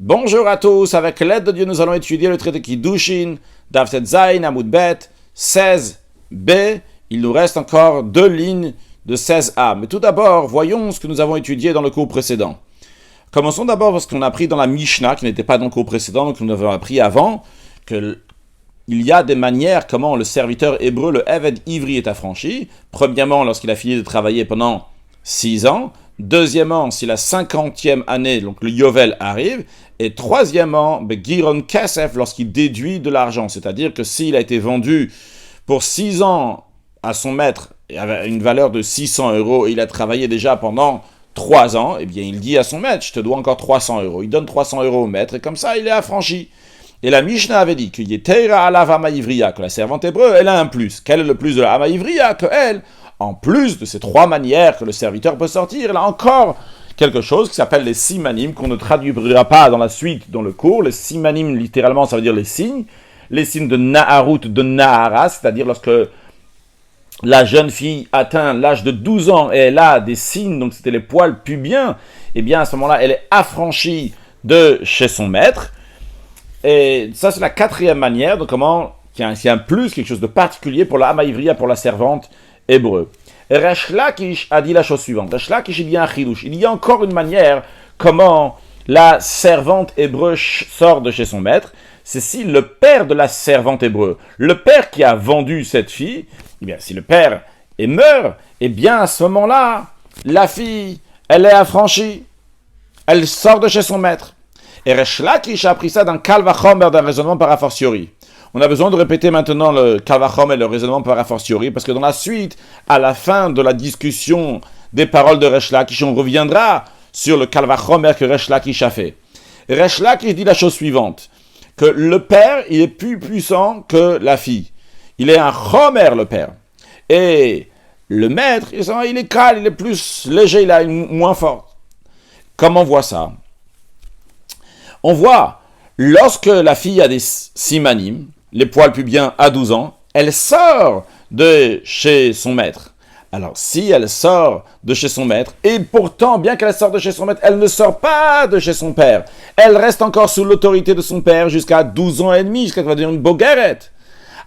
Bonjour à tous, avec l'aide de Dieu, nous allons étudier le traité Kiddushin, Daf Tet Zayin, Amud Bet, 16b. Il nous reste encore 2 lignes de 16a. Mais tout d'abord, voyons ce que nous avons étudié dans le cours précédent. Commençons d'abord par ce qu'on a appris dans la Mishnah, qui n'était pas dans le cours précédent, donc nous avons appris avant, qu'il y a des manières comment le serviteur hébreu, le Eved Ivri, est affranchi. Premièrement, lorsqu'il a fini de travailler pendant 6 ans. Deuxièmement, si la 50e année, donc le Yovel, arrive. Et troisièmement, Giron Kesef, lorsqu'il déduit de l'argent. C'est-à-dire que s'il a été vendu pour 6 ans à son maître, et avait une valeur de 600 €, et il a travaillé déjà pendant 3 ans, eh bien il dit à son maître, je te dois encore 300 €. Il donne 300 € au maître, et comme ça, il est affranchi. Et la Mishnah avait dit que Yetera alav Hama Ivriya, que la servante hébreu, elle a un plus. Quel est le plus de la Hama Ivriya? Que elle, en plus de ces 3 manières que le serviteur peut sortir, il a encore quelque chose qui s'appelle les simanim, qu'on ne traduira pas dans la suite, dans le cours. Les simanim, littéralement, ça veut dire les signes de Naharut, de Nahara, c'est-à-dire lorsque la jeune fille atteint l'âge de 12 ans et elle a des signes, donc c'était les poils pubiens, et bien à ce moment-là, elle est affranchie de chez son maître. Et ça, c'est la 4e manière de comment, il y a un plus, quelque chose de particulier pour la Hama Ivriya, pour la servante hébreu. Resh Lakish a dit la chose suivante. Resh Lakish, il y a un chidouche. Il y a encore une manière comment la servante hébreu sort de chez son maître. C'est si le père de la servante hébreu, le père qui a vendu cette fille, eh bien, si le père meurt, eh bien, à ce moment-là, la fille, elle est affranchie. Elle sort de chez son maître. Et Resh Lakish a appris ça dans Kal Vachomer, d'un raisonnement par a fortiori. On a besoin de répéter maintenant le Kal Vachomer et le raisonnement par a fortiori, parce que dans la suite, à la fin de la discussion des paroles de Resh Lakish, on reviendra sur le Kal Vachomer que Resh Lakish a fait. Resh Lakish dit la chose suivante, que le père, il est plus puissant que la fille. Il est un Chomer, le père. Et le maître, il est calme, il est plus léger, il a une moins forte. Comment on voit ça? On voit, lorsque la fille a des simanim, les poils pubiens à 12 ans, elle sort de chez son maître. Alors, si elle sort de chez son maître, et pourtant, bien qu'elle sorte de chez son maître, elle ne sort pas de chez son père. Elle reste encore sous l'autorité de son père jusqu'à 12 ans et demi, jusqu'à qu'elle va devenir une bogueret.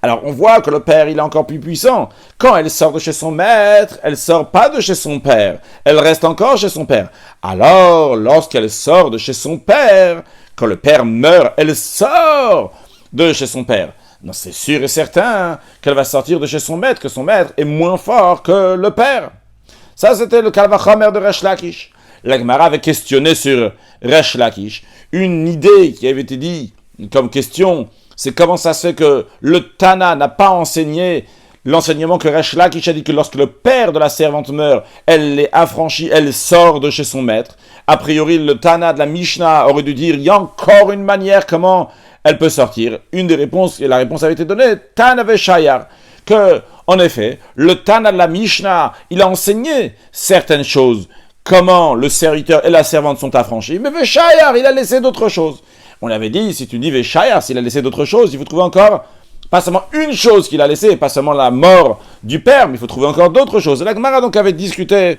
Alors, on voit que le père, il est encore plus puissant. Quand elle sort de chez son maître, elle sort pas de chez son père. Elle reste encore chez son père. Alors, lorsqu'elle sort de chez son père, quand le père meurt, elle sort de chez son père. Non, c'est sûr et certain qu'elle va sortir de chez son maître, que son maître est moins fort que le père. Ça, c'était le Kal Vachomer de Resh Lakish. La Gemara avait questionné sur Resh Lakish. Une idée qui avait été dit comme question, c'est comment ça se fait que le Tana n'a pas enseigné l'enseignement que Resh Lakish a dit que lorsque le père de la servante meurt, elle est affranchie, elle sort de chez son maître. A priori, le Tana de la Mishnah aurait dû dire, il y a encore une manière comment elle peut sortir. Une des réponses, et la réponse avait été donnée, Tana Veshayar, que, en effet, le Tana de la Mishnah, il a enseigné certaines choses, comment le serviteur et la servante sont affranchis, mais Veshayar, il a laissé d'autres choses. On avait dit, si tu dis Veshayar, s'il a laissé d'autres choses, il faut trouver encore pas seulement une chose qu'il a laissée, pas seulement la mort du père, mais il faut trouver encore d'autres choses. Et la Gemara donc avait discuté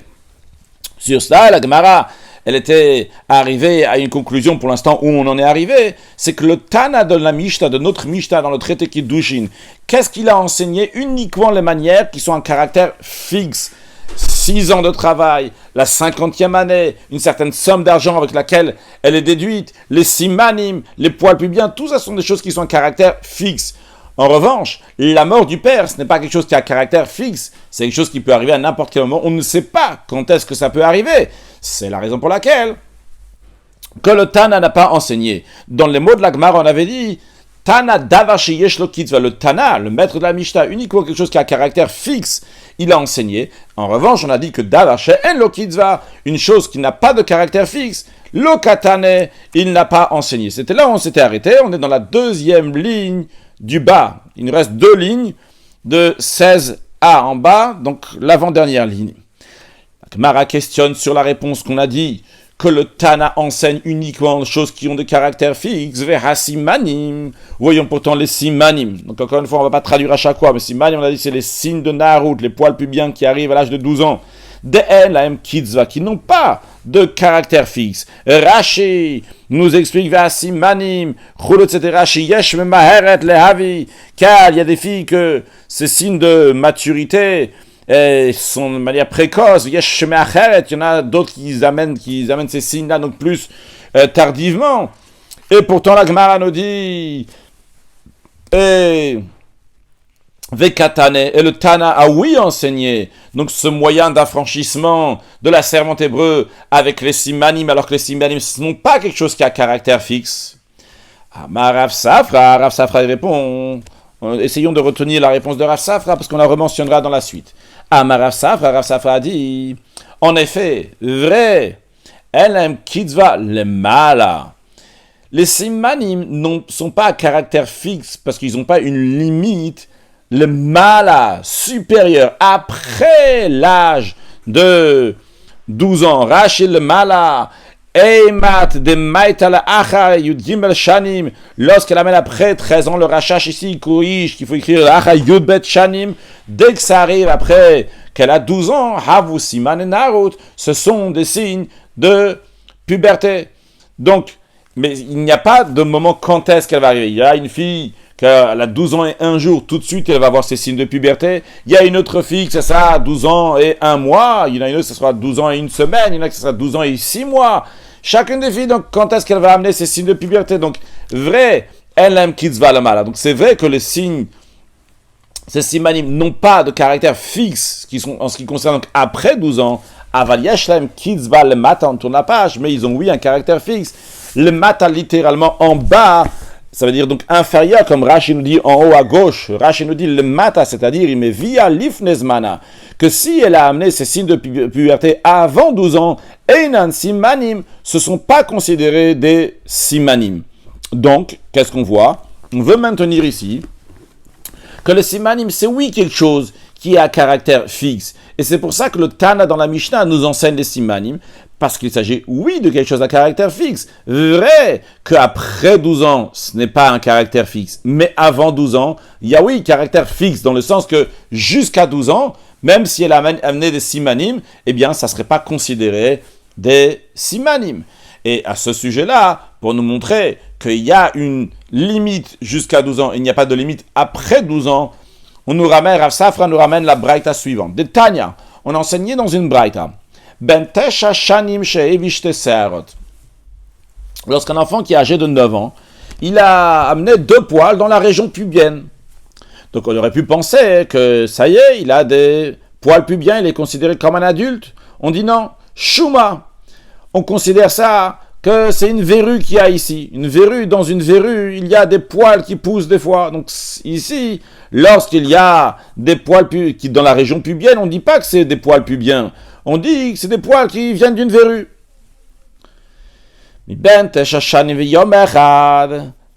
sur cela. La Gemara, elle était arrivée à une conclusion pour l'instant où on en est arrivé, c'est que le Tana de la Mishnah, de notre Mishnah dans le traité Kiddushin, qu'est-ce qu'il a enseigné? Uniquement les manières qui sont un caractère fixe. 6 ans de travail, la 50e année, une certaine somme d'argent avec laquelle elle est déduite, les simanim, les poils pubiens, tout ça sont des choses qui sont un caractère fixe. En revanche, la mort du père, ce n'est pas quelque chose qui a un caractère fixe, c'est quelque chose qui peut arriver à n'importe quel moment, on ne sait pas quand est-ce que ça peut arriver. C'est la raison pour laquelle que le Tana n'a pas enseigné. Dans les mots de la Gemara, on avait dit Tana davashi yeshlo kitzva, le Tana, le maître de la Mishnah, uniquement quelque chose qui a un caractère fixe, il a enseigné. En revanche, on a dit que davashi en lo kitzva, une chose qui n'a pas de caractère fixe, lo katane, il n'a pas enseigné. C'était là où on s'était arrêté, on est dans la 2e ligne du bas. Il nous reste 2 lignes de 16a en bas, donc l'avant-dernière ligne. La Gemara questionne sur la réponse qu'on a dit, que le Tana enseigne uniquement les choses qui ont des caractères fixes, veha simanim. Voyons pourtant les simanim. Donc encore une fois, on ne va pas traduire à chaque fois, mais simanim, on a dit c'est les signes de Naharut, les poils pubiens qui arrivent à l'âge de 12 ans. De'en lahem kitzva, qui n'ont pas de caractère fixe. Rashi nous explique Vasimanim, Chulot, etc. Rashi Yesh Memaheret Lehavi, car il y a des filles que ces signes de maturité sont de manière précoce. Yesh Memaheret, il y en a d'autres qui amènent ces signes-là donc plus tardivement. Et pourtant la Gemara nous dit Vekatane, et le Tana a oui enseigné donc ce moyen d'affranchissement de la servante hébreu avec les simanim, alors que les simanim ce n'est pas quelque chose qui a caractère fixe. Rav Safra répond, essayons de retenir la réponse de Rav Safra parce qu'on la rementionnera dans la suite. Rav Safra a dit, en effet, vrai, Elem Kitzva le Mala. Les simanim ne sont pas à caractère fixe parce qu'ils n'ont pas une limite. Le mala supérieur après l'âge de 12 ans. Rachel le mala eimat de maitala acha yud gimel shanim. Lorsqu'elle amène après 13 ans le rachash ici koish qu'il faut écrire acha yud bet shanim. Dès que ça arrive après qu'elle a 12 ans, havu siman narut. Ce sont des signes de puberté. Donc, mais il n'y a pas de moment quand est-ce qu'elle va arriver. Il y a une fille qu'elle a 12 ans et 1 jour, tout de suite elle va avoir ses signes de puberté. Il y a une autre fille que c'est ça, 12 ans et 1 mois. Il y en a une autre, ce sera 12 ans et 1 semaine. Il y en a qui sera 12 ans et 6 mois. Chacune des filles, donc, quand est-ce qu'elle va amener ses signes de puberté? Donc, vrai, elle aime kitzva la mala. Donc, c'est vrai que les signes, ces simanim n'ont pas de caractère fixe en ce qui concerne donc après 12 ans. Aval yashlem kitzva le mata, on tourne la page, mais ils ont oui un caractère fixe. Le mata littéralement en bas, ça veut dire donc inférieur, comme Rashi nous dit en haut à gauche. Rashi nous dit le mata, c'est-à-dire il met via l'ifnezmana, que si elle a amené ses signes de puberté avant 12 ans, einan simanim, ce ne sont pas considérés des simanim. Donc, qu'est-ce qu'on voit? On veut maintenir ici que le simanim, c'est oui quelque chose qui a caractère fixe. Et c'est pour ça que le Tana dans la Mishnah nous enseigne les simanim, parce qu'il s'agit, oui, de quelque chose à caractère fixe. Vrai qu'après 12 ans, ce n'est pas un caractère fixe. Mais avant 12 ans, il y a, oui, caractère fixe, dans le sens que jusqu'à 12 ans, même si elle a amené des simanim, eh bien, ça ne serait pas considéré des simanim. Et à ce sujet-là, pour nous montrer qu'il y a une limite jusqu'à 12 ans, il n'y a pas de limite après 12 ans, on nous ramène, Rav Safra nous ramène la braïta suivante. De Tanya, on enseignait dans une braïta. Ben tesha shanim she'evishte se'arot. Lorsqu'un enfant qui est âgé de 9 ans, il a amené 2 poils dans la région pubienne. Donc on aurait pu penser que ça y est, il a des poils pubiens, il est considéré comme un adulte. On dit non, shuma. On considère ça que c'est une verrue qu'il y a ici. Une verrue, dans une verrue, il y a des poils qui poussent des fois. Donc ici, lorsqu'il y a des poils qui dans la région pubienne, on ne dit pas que c'est des poils pubiens. On dit que c'est des poils qui viennent d'une verrue.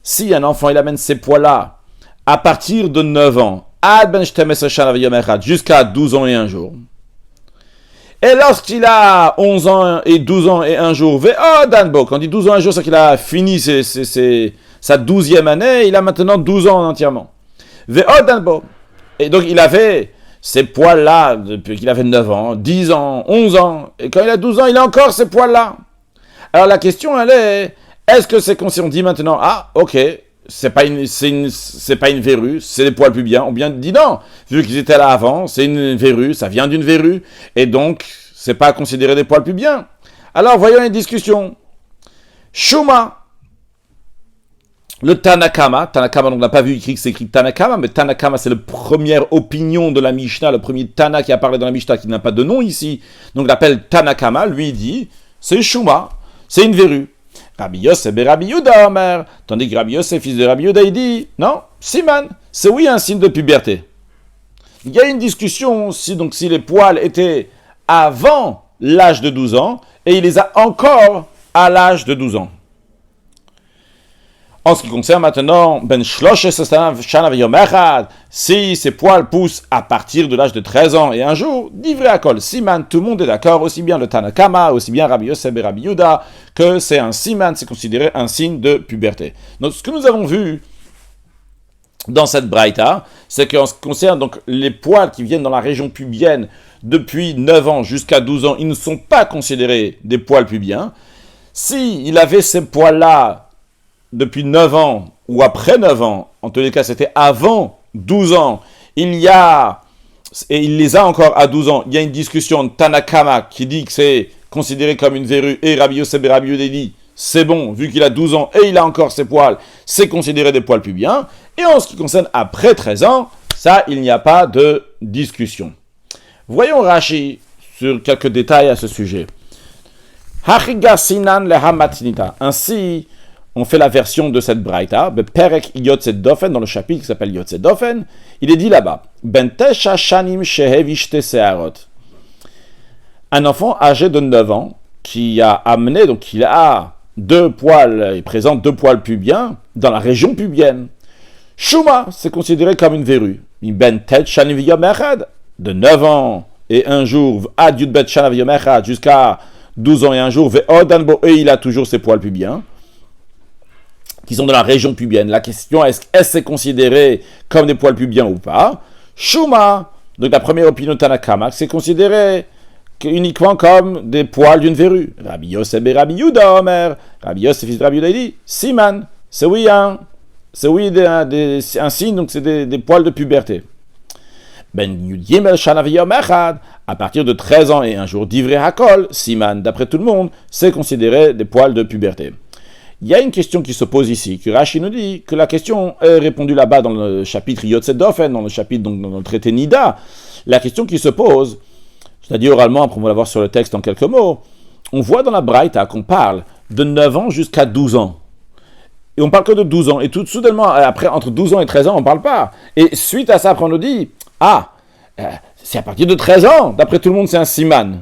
Si un enfant il amène ces poils-là à partir de 9 ans, jusqu'à 12 ans et 1 jour, et lorsqu'il a 11 ans et 12 ans et 1 jour, quand on dit 12 ans et 1 jour, c'est qu'il a fini sa 12e année, il a maintenant 12 ans entièrement. Et donc il avait ces poils-là depuis qu'il avait 9 ans, 10 ans, 11 ans, et quand il a 12 ans, il a encore ces poils-là. Alors la question, elle est-ce que c'est quand on dit maintenant, ah, ok, c'est pas une verrue, c'est des poils pubiens, on bien dit non, vu qu'ils étaient là avant, c'est une verrue, ça vient d'une verrue, et donc, c'est pas considéré des poils pubiens. Alors, voyons une discussion. Shuma, le Tanakama, donc on n'a pas vu écrit que c'est écrit Tanakama, mais Tanakama c'est la première opinion de la Mishnah, le premier Tana qui a parlé dans la Mishnah qui n'a pas de nom ici, donc il l'appelle Tanakama, lui il dit, c'est Shuma, c'est une verrue. Rabbi Yosef et Rabbi Yehuda Omer, tandis que Rabbi Yosef, fils de Rabbi Yehuda, il dit, non, Siman, c'est oui un signe de puberté. Il y a une discussion si les poils étaient avant l'âge de 12 ans, et il les a encore à l'âge de 12 ans. En ce qui concerne maintenant, si ces poils poussent à partir de l'âge de 13 ans et un jour, d'ivré à kol, siman, tout le monde est d'accord, aussi bien le Tanakama, aussi bien Rabbi Yosef et Rabbi Yehuda, que c'est un siman, c'est considéré un signe de puberté. Donc ce que nous avons vu dans cette braïta, c'est qu'en ce qui concerne donc les poils qui viennent dans la région pubienne depuis 9 ans jusqu'à 12 ans, ils ne sont pas considérés des poils pubiens. Si il avait ces poils-là depuis 9 ans ou après 9 ans, en tous les cas c'était avant 12 ans, et il les a encore à 12 ans, il y a une discussion de Tanakama qui dit que c'est considéré comme une verrue, et Rabbi Yosef et Rabbi Yehuda dit c'est bon, vu qu'il a 12 ans et il a encore ses poils, c'est considéré des poils pubiens. Et en ce qui concerne après 13 ans, ça, il n'y a pas de discussion. Voyons Rashi sur quelques détails à ce sujet. Hachiga sinan leha matnita. Ainsi, on fait la version de cette braïta, Perek Yotzed Dofen, dans le chapitre qui s'appelle Yotzed Dofen. Il est dit là-bas, Bentesha shanim shehevishte seharot. Un enfant âgé de 9 ans qui a amené, donc il a deux poils, il présente 2 poils pubiens dans la région pubienne. Shuma, c'est considéré comme une verrue. Bentet shanim v'yom echad, de 9 ans et un jour, ad yudbet shana v'yom echad, jusqu'à 12 ans et un jour, ve'odanbo, et il a toujours ses poils pubiens, qui sont dans la région pubienne. La question est-ce que c'est considéré comme des poils pubiens ou pas? Shuma, donc la première opinion de Tanakama, c'est considéré uniquement comme des poils d'une verrue. Rabbi Yosef et Rabbi Yehuda Omer. Rabbi Yosef et Rabbi Yehuda dit Siman, c'est oui un signe, donc c'est des poils de puberté. Ben Yudimel Shana v'yom echad, à partir de 13 ans et un jour d'ivrei hakol, Siman, d'après tout le monde, c'est considéré des poils de puberté. Il y a une question qui se pose ici, que Rashi nous dit que la question est répondue là-bas dans le chapitre Yotzed Dofen, dans le chapitre, donc dans le traité Nida. La question qui se pose, c'est-à-dire oralement, après on va la voir sur le texte en quelques mots, on voit dans la Braïta qu'on parle de 9 ans jusqu'à 12 ans. Et on parle que de 12 ans. Et tout soudainement, après, entre 12 ans et 13 ans, on ne parle pas. Et suite à ça, après on nous dit, c'est à partir de 13 ans, d'après tout le monde, c'est un siman.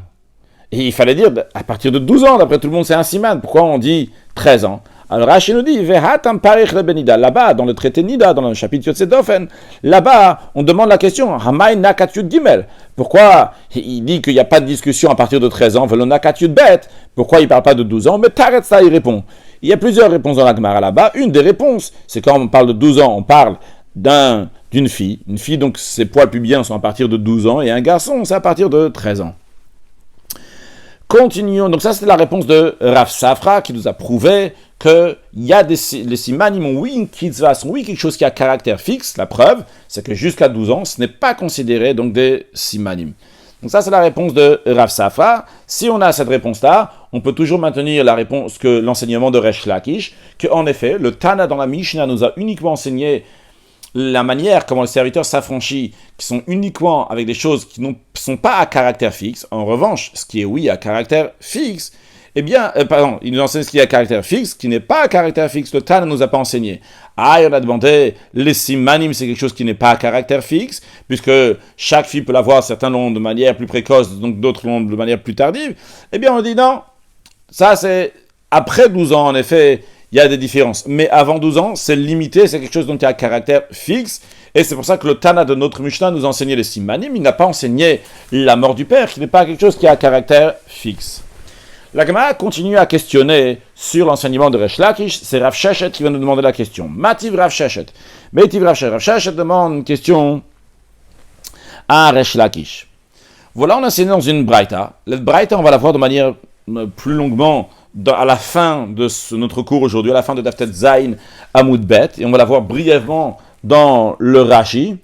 Et il fallait dire, à partir de 12 ans, d'après tout le monde, c'est un siman. Pourquoi on dit 13 ans? Alors Rashi nous dit, là-bas, dans le traité Nida, dans le chapitre Yotzed Dofen, là-bas, on demande la question, Hamay nakat yud gimel. Pourquoi il dit qu'il n'y a pas de discussion à partir de 13 ans, velo nakat yud bet. Pourquoi il ne parle pas de 12 ans? Mais Taret ça, il répond. Il y a plusieurs réponses dans la Gemara là-bas. Une des réponses, c'est quand on parle de 12 ans, on parle d'une fille. Une fille, donc ses poils pubiens sont à partir de 12 ans, et un garçon, c'est à partir de 13 ans. Continuons. Donc ça, c'était la réponse de Rav Safra qui nous a prouvé qu'il y a les simanim, oui, une kitzvah, oui, quelque chose qui a caractère fixe. La preuve, c'est que jusqu'à 12 ans, ce n'est pas considéré donc des simanim. Donc ça, c'est la réponse de Rav Safra. Si on a cette réponse-là, on peut toujours maintenir la réponse que l'enseignement de Resh Lakish, qu'en effet, le Tana dans la Mishnah nous a uniquement enseigné la manière comment le serviteur s'affranchit, qui sont uniquement avec des choses qui ne sont pas à caractère fixe. En revanche, ce qui est oui à caractère fixe, il nous enseigne ce qui est à caractère fixe, qui n'est pas à caractère fixe. Le Tana ne nous a pas enseigné. On a demandé, les simanim, c'est quelque chose qui n'est pas à caractère fixe, puisque chaque fille peut l'avoir, certains l'ont de manière plus précoce, donc d'autres l'ont de manière plus tardive. Eh bien, on dit non, ça c'est après 12 ans, en effet, il y a des différences. Mais avant 12 ans, c'est limité, c'est quelque chose dont il y a un caractère fixe. Et c'est pour ça que le Tana de notre Mishnah nous a enseigné les simanim. Il n'a pas enseigné la mort du père, qui n'est pas quelque chose qui a un caractère fixe. La Gemara continue à questionner sur l'enseignement de Resh Lakish. C'est Rav Sheshet qui va nous demander la question. Mativ Rav Sheshet. Metiv Rav Sheshet. Rav Sheshet demande une question à Resh Lakish. Voilà, on a enseigné dans une braïta. La braïta, on va la voir de manière plus longuement à la fin de notre cours aujourd'hui, à la fin de Daftet Zayin Amud Bet, et on va la voir brièvement dans le Rashi.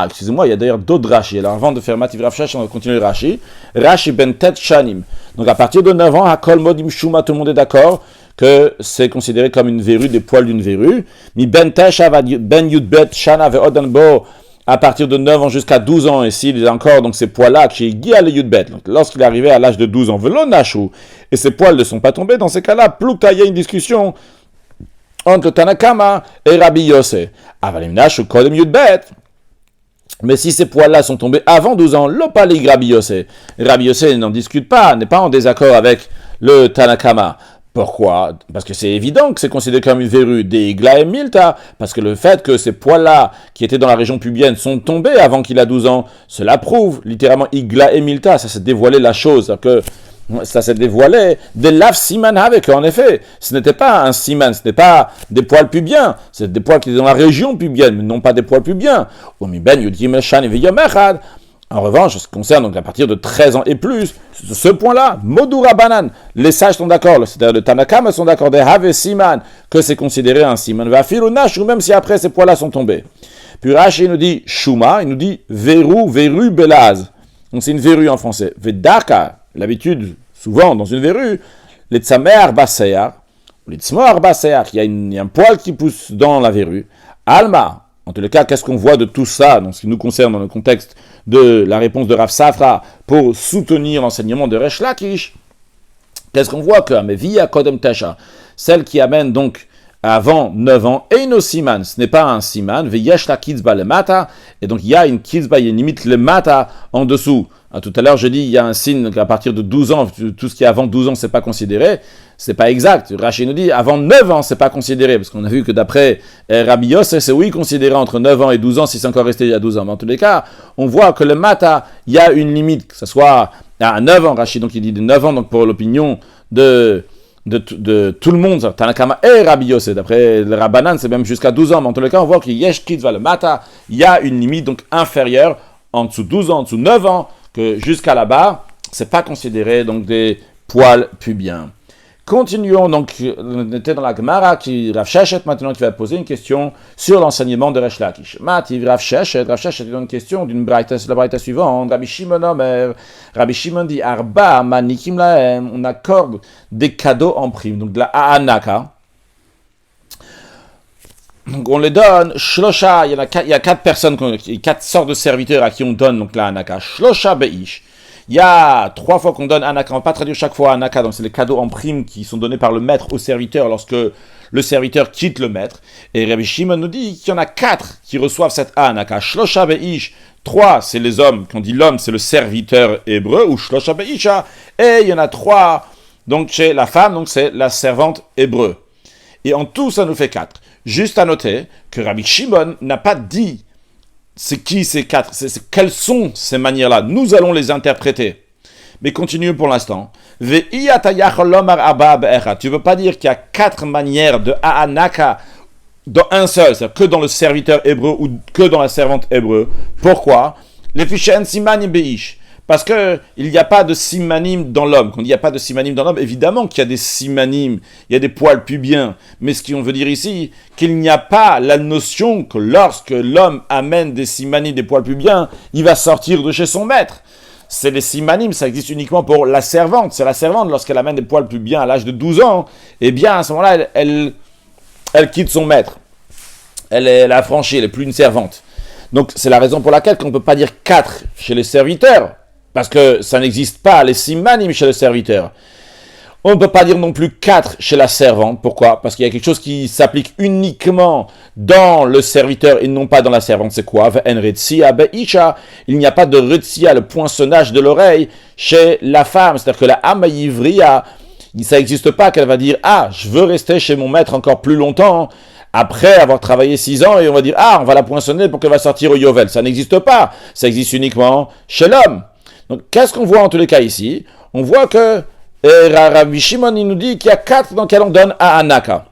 Excusez-moi, il y a d'ailleurs d'autres Rashi. Alors avant de faire Mativ Rav Sheshet, on va continuer le Rashi. Rashi ben Tet Shanim. Donc à partir de 9 ans, Hakol Modim Shuma, tout le monde est d'accord que c'est considéré comme une verrue, des poils d'une verrue. Mi ben Tesha ben Yudbet Shana ve'odanbo, à partir de 9 ans jusqu'à 12 ans, et s'il est encore donc ces poils-là, qui est le Yudbet, lorsqu'il est arrivé à l'âge de 12 ans, Velo Nashu, et ces poils ne sont pas tombés, dans ces cas-là, Plukta, il y a une discussion entre Tanakama et Rabbi Yosef. Avalim Nashu Kodem Yudbet. Mais si ces poils-là sont tombés avant 12 ans, l'opali Rabbi Yosef. Rabbi Yosef n'en discute pas, n'est pas en désaccord avec le Tanakama. Pourquoi? Parce que c'est évident que c'est considéré comme une verrue des Igla et Milta, parce que le fait que ces poils-là, qui étaient dans la région pubienne, sont tombés avant qu'il a 12 ans, cela prouve, littéralement, Igla et Milta, ça s'est dévoilé la chose, c'est-à-dire que Ça s'est dévoilé des lav siman avec, en effet. Ce n'était pas un siman, ce n'était pas des poils pubiens, c'est des poils qui étaient dans la région pubienne, mais non pas des poils pubiens. En revanche, ce qui concerne donc à partir de 13 ans et plus, ce point-là, Modura Banan, les sages sont d'accord, c'est-à-dire les Tanakama sont d'accord, des Have Siman, que c'est considéré un Siman. Vafilunash, ou même si après ces poils-là sont tombés. Puis Rashi nous dit Shuma, il nous dit verru belaz. Donc c'est une verrue en français. Vedaka, l'habitude, souvent dans une verrue, les tsamer basear, les tsmor basear, il y a un poil qui pousse dans la verrue. Alma, en tous les cas, qu'est-ce qu'on voit de tout ça, dans ce qui nous concerne dans le contexte de la réponse de Rav Safra pour soutenir l'enseignement de Resh Lakish? Qu'est-ce qu'on voit que Mevia Kodem Tesha, celle qui amène donc avant 9 ans, Eino Siman, ce n'est pas un Siman, Veyesh la Kitzba le Mata, et donc il y a une Kitzba, il y a une limite le Mata en dessous. Tout à l'heure, je dis, il y a un signe qu'à partir de 12 ans, tout ce qui est avant 12 ans, c'est pas considéré. C'est pas exact. Rachid nous dit, avant 9 ans, c'est pas considéré. Parce qu'on a vu que d'après Rabbi Yosef, c'est oui considéré entre 9 ans et 12 ans, si c'est encore resté il y a 12 ans. Mais en tous les cas, on voit que le mata, il y a une limite, que ce soit à 9 ans, Rachid, donc il dit de 9 ans, donc pour l'opinion de tout le monde, Tanakama et Rabbi Yosef. D'après le Rabbanan, c'est même jusqu'à 12 ans. Mais en tous les cas, on voit qu'il y a le mata, il y a une limite donc inférieure, en dessous de 12 ans, en dessous de 9 ans, que jusqu'à là-bas, c'est pas considéré donc des poils pubiens. Continuons donc, on était dans la Gemara qui Rav Sheshet maintenant qui va poser une question sur l'enseignement de Resh Lakish. Mativ Rav Sheshet donne une question d'une braïta, c'est la braïta suivante. Rabbi Shimon Omer, Rabbi Shimon dit Arba manikim lahem, on accorde des cadeaux en prime, donc de la Ha'anaka. Donc on les donne, Shlosha, il y a 4 personnes, 4 sortes de serviteurs à qui on donne donc la Hanaka. Shlosha Beish. Il y a 3 fois qu'on donne Hanaka, on ne va pas traduire chaque fois Hanaka, donc c'est les cadeaux en prime qui sont donnés par le maître au serviteur lorsque le serviteur quitte le maître. Et Rabbi Shimon nous dit qu'il y en a 4 qui reçoivent cette Hanaka. Shlosha Beish. 3, c'est les hommes, quand on dit l'homme, c'est le serviteur hébreu, ou Shlosha Beisha. Et il y en a 3, donc chez la femme, donc c'est la servante hébreu. Et en tout, ça nous fait 4. Juste à noter que Rabbi Shimon n'a pas dit c'est qui ces 4, quelles sont ces manières-là. Nous allons les interpréter. Mais continuons pour l'instant. Tu ne veux pas dire qu'il y a 4 manières de Ha'anaka dans un seul, c'est-à-dire que dans le serviteur hébreu ou que dans la servante hébreu. Pourquoi? Les fichiers simanim beish. Parce qu'il n'y a pas de simanim dans l'homme. Quand il n'y a pas de simanim dans l'homme, évidemment qu'il y a des simanim, il y a des poils pubiens. Mais ce qu'on veut dire ici, qu'il n'y a pas la notion que lorsque l'homme amène des simanim, des poils pubiens, il va sortir de chez son maître. C'est les simanim, ça existe uniquement pour la servante. C'est la servante, lorsqu'elle amène des poils pubiens à l'âge de 12 ans, eh bien à ce moment-là, elle quitte son maître. Elle a franchi, elle n'est plus une servante. Donc c'est la raison pour laquelle on ne peut pas dire 4 chez les serviteurs. Parce que ça n'existe pas, les simanim chez le serviteur. On ne peut pas dire non plus 4 chez la servante. Pourquoi? Parce qu'il y a quelque chose qui s'applique uniquement dans le serviteur et non pas dans la servante. C'est quoi? Il n'y a pas de retsia, le poinçonnage de l'oreille, chez la femme. C'est-à-dire que la amaïvria, ça n'existe pas qu'elle va dire « Ah, je veux rester chez mon maître encore plus longtemps ». Après avoir travaillé 6 ans, et on va dire « Ah, on va la poinçonner pour qu'elle va sortir au Yovel ». Ça n'existe pas. Ça existe uniquement chez l'homme. Donc, qu'est-ce qu'on voit en tous les cas ici? On voit que Rabbi Shimon il nous dit qu'il y a 4 dans lesquels on donne à Hanaka.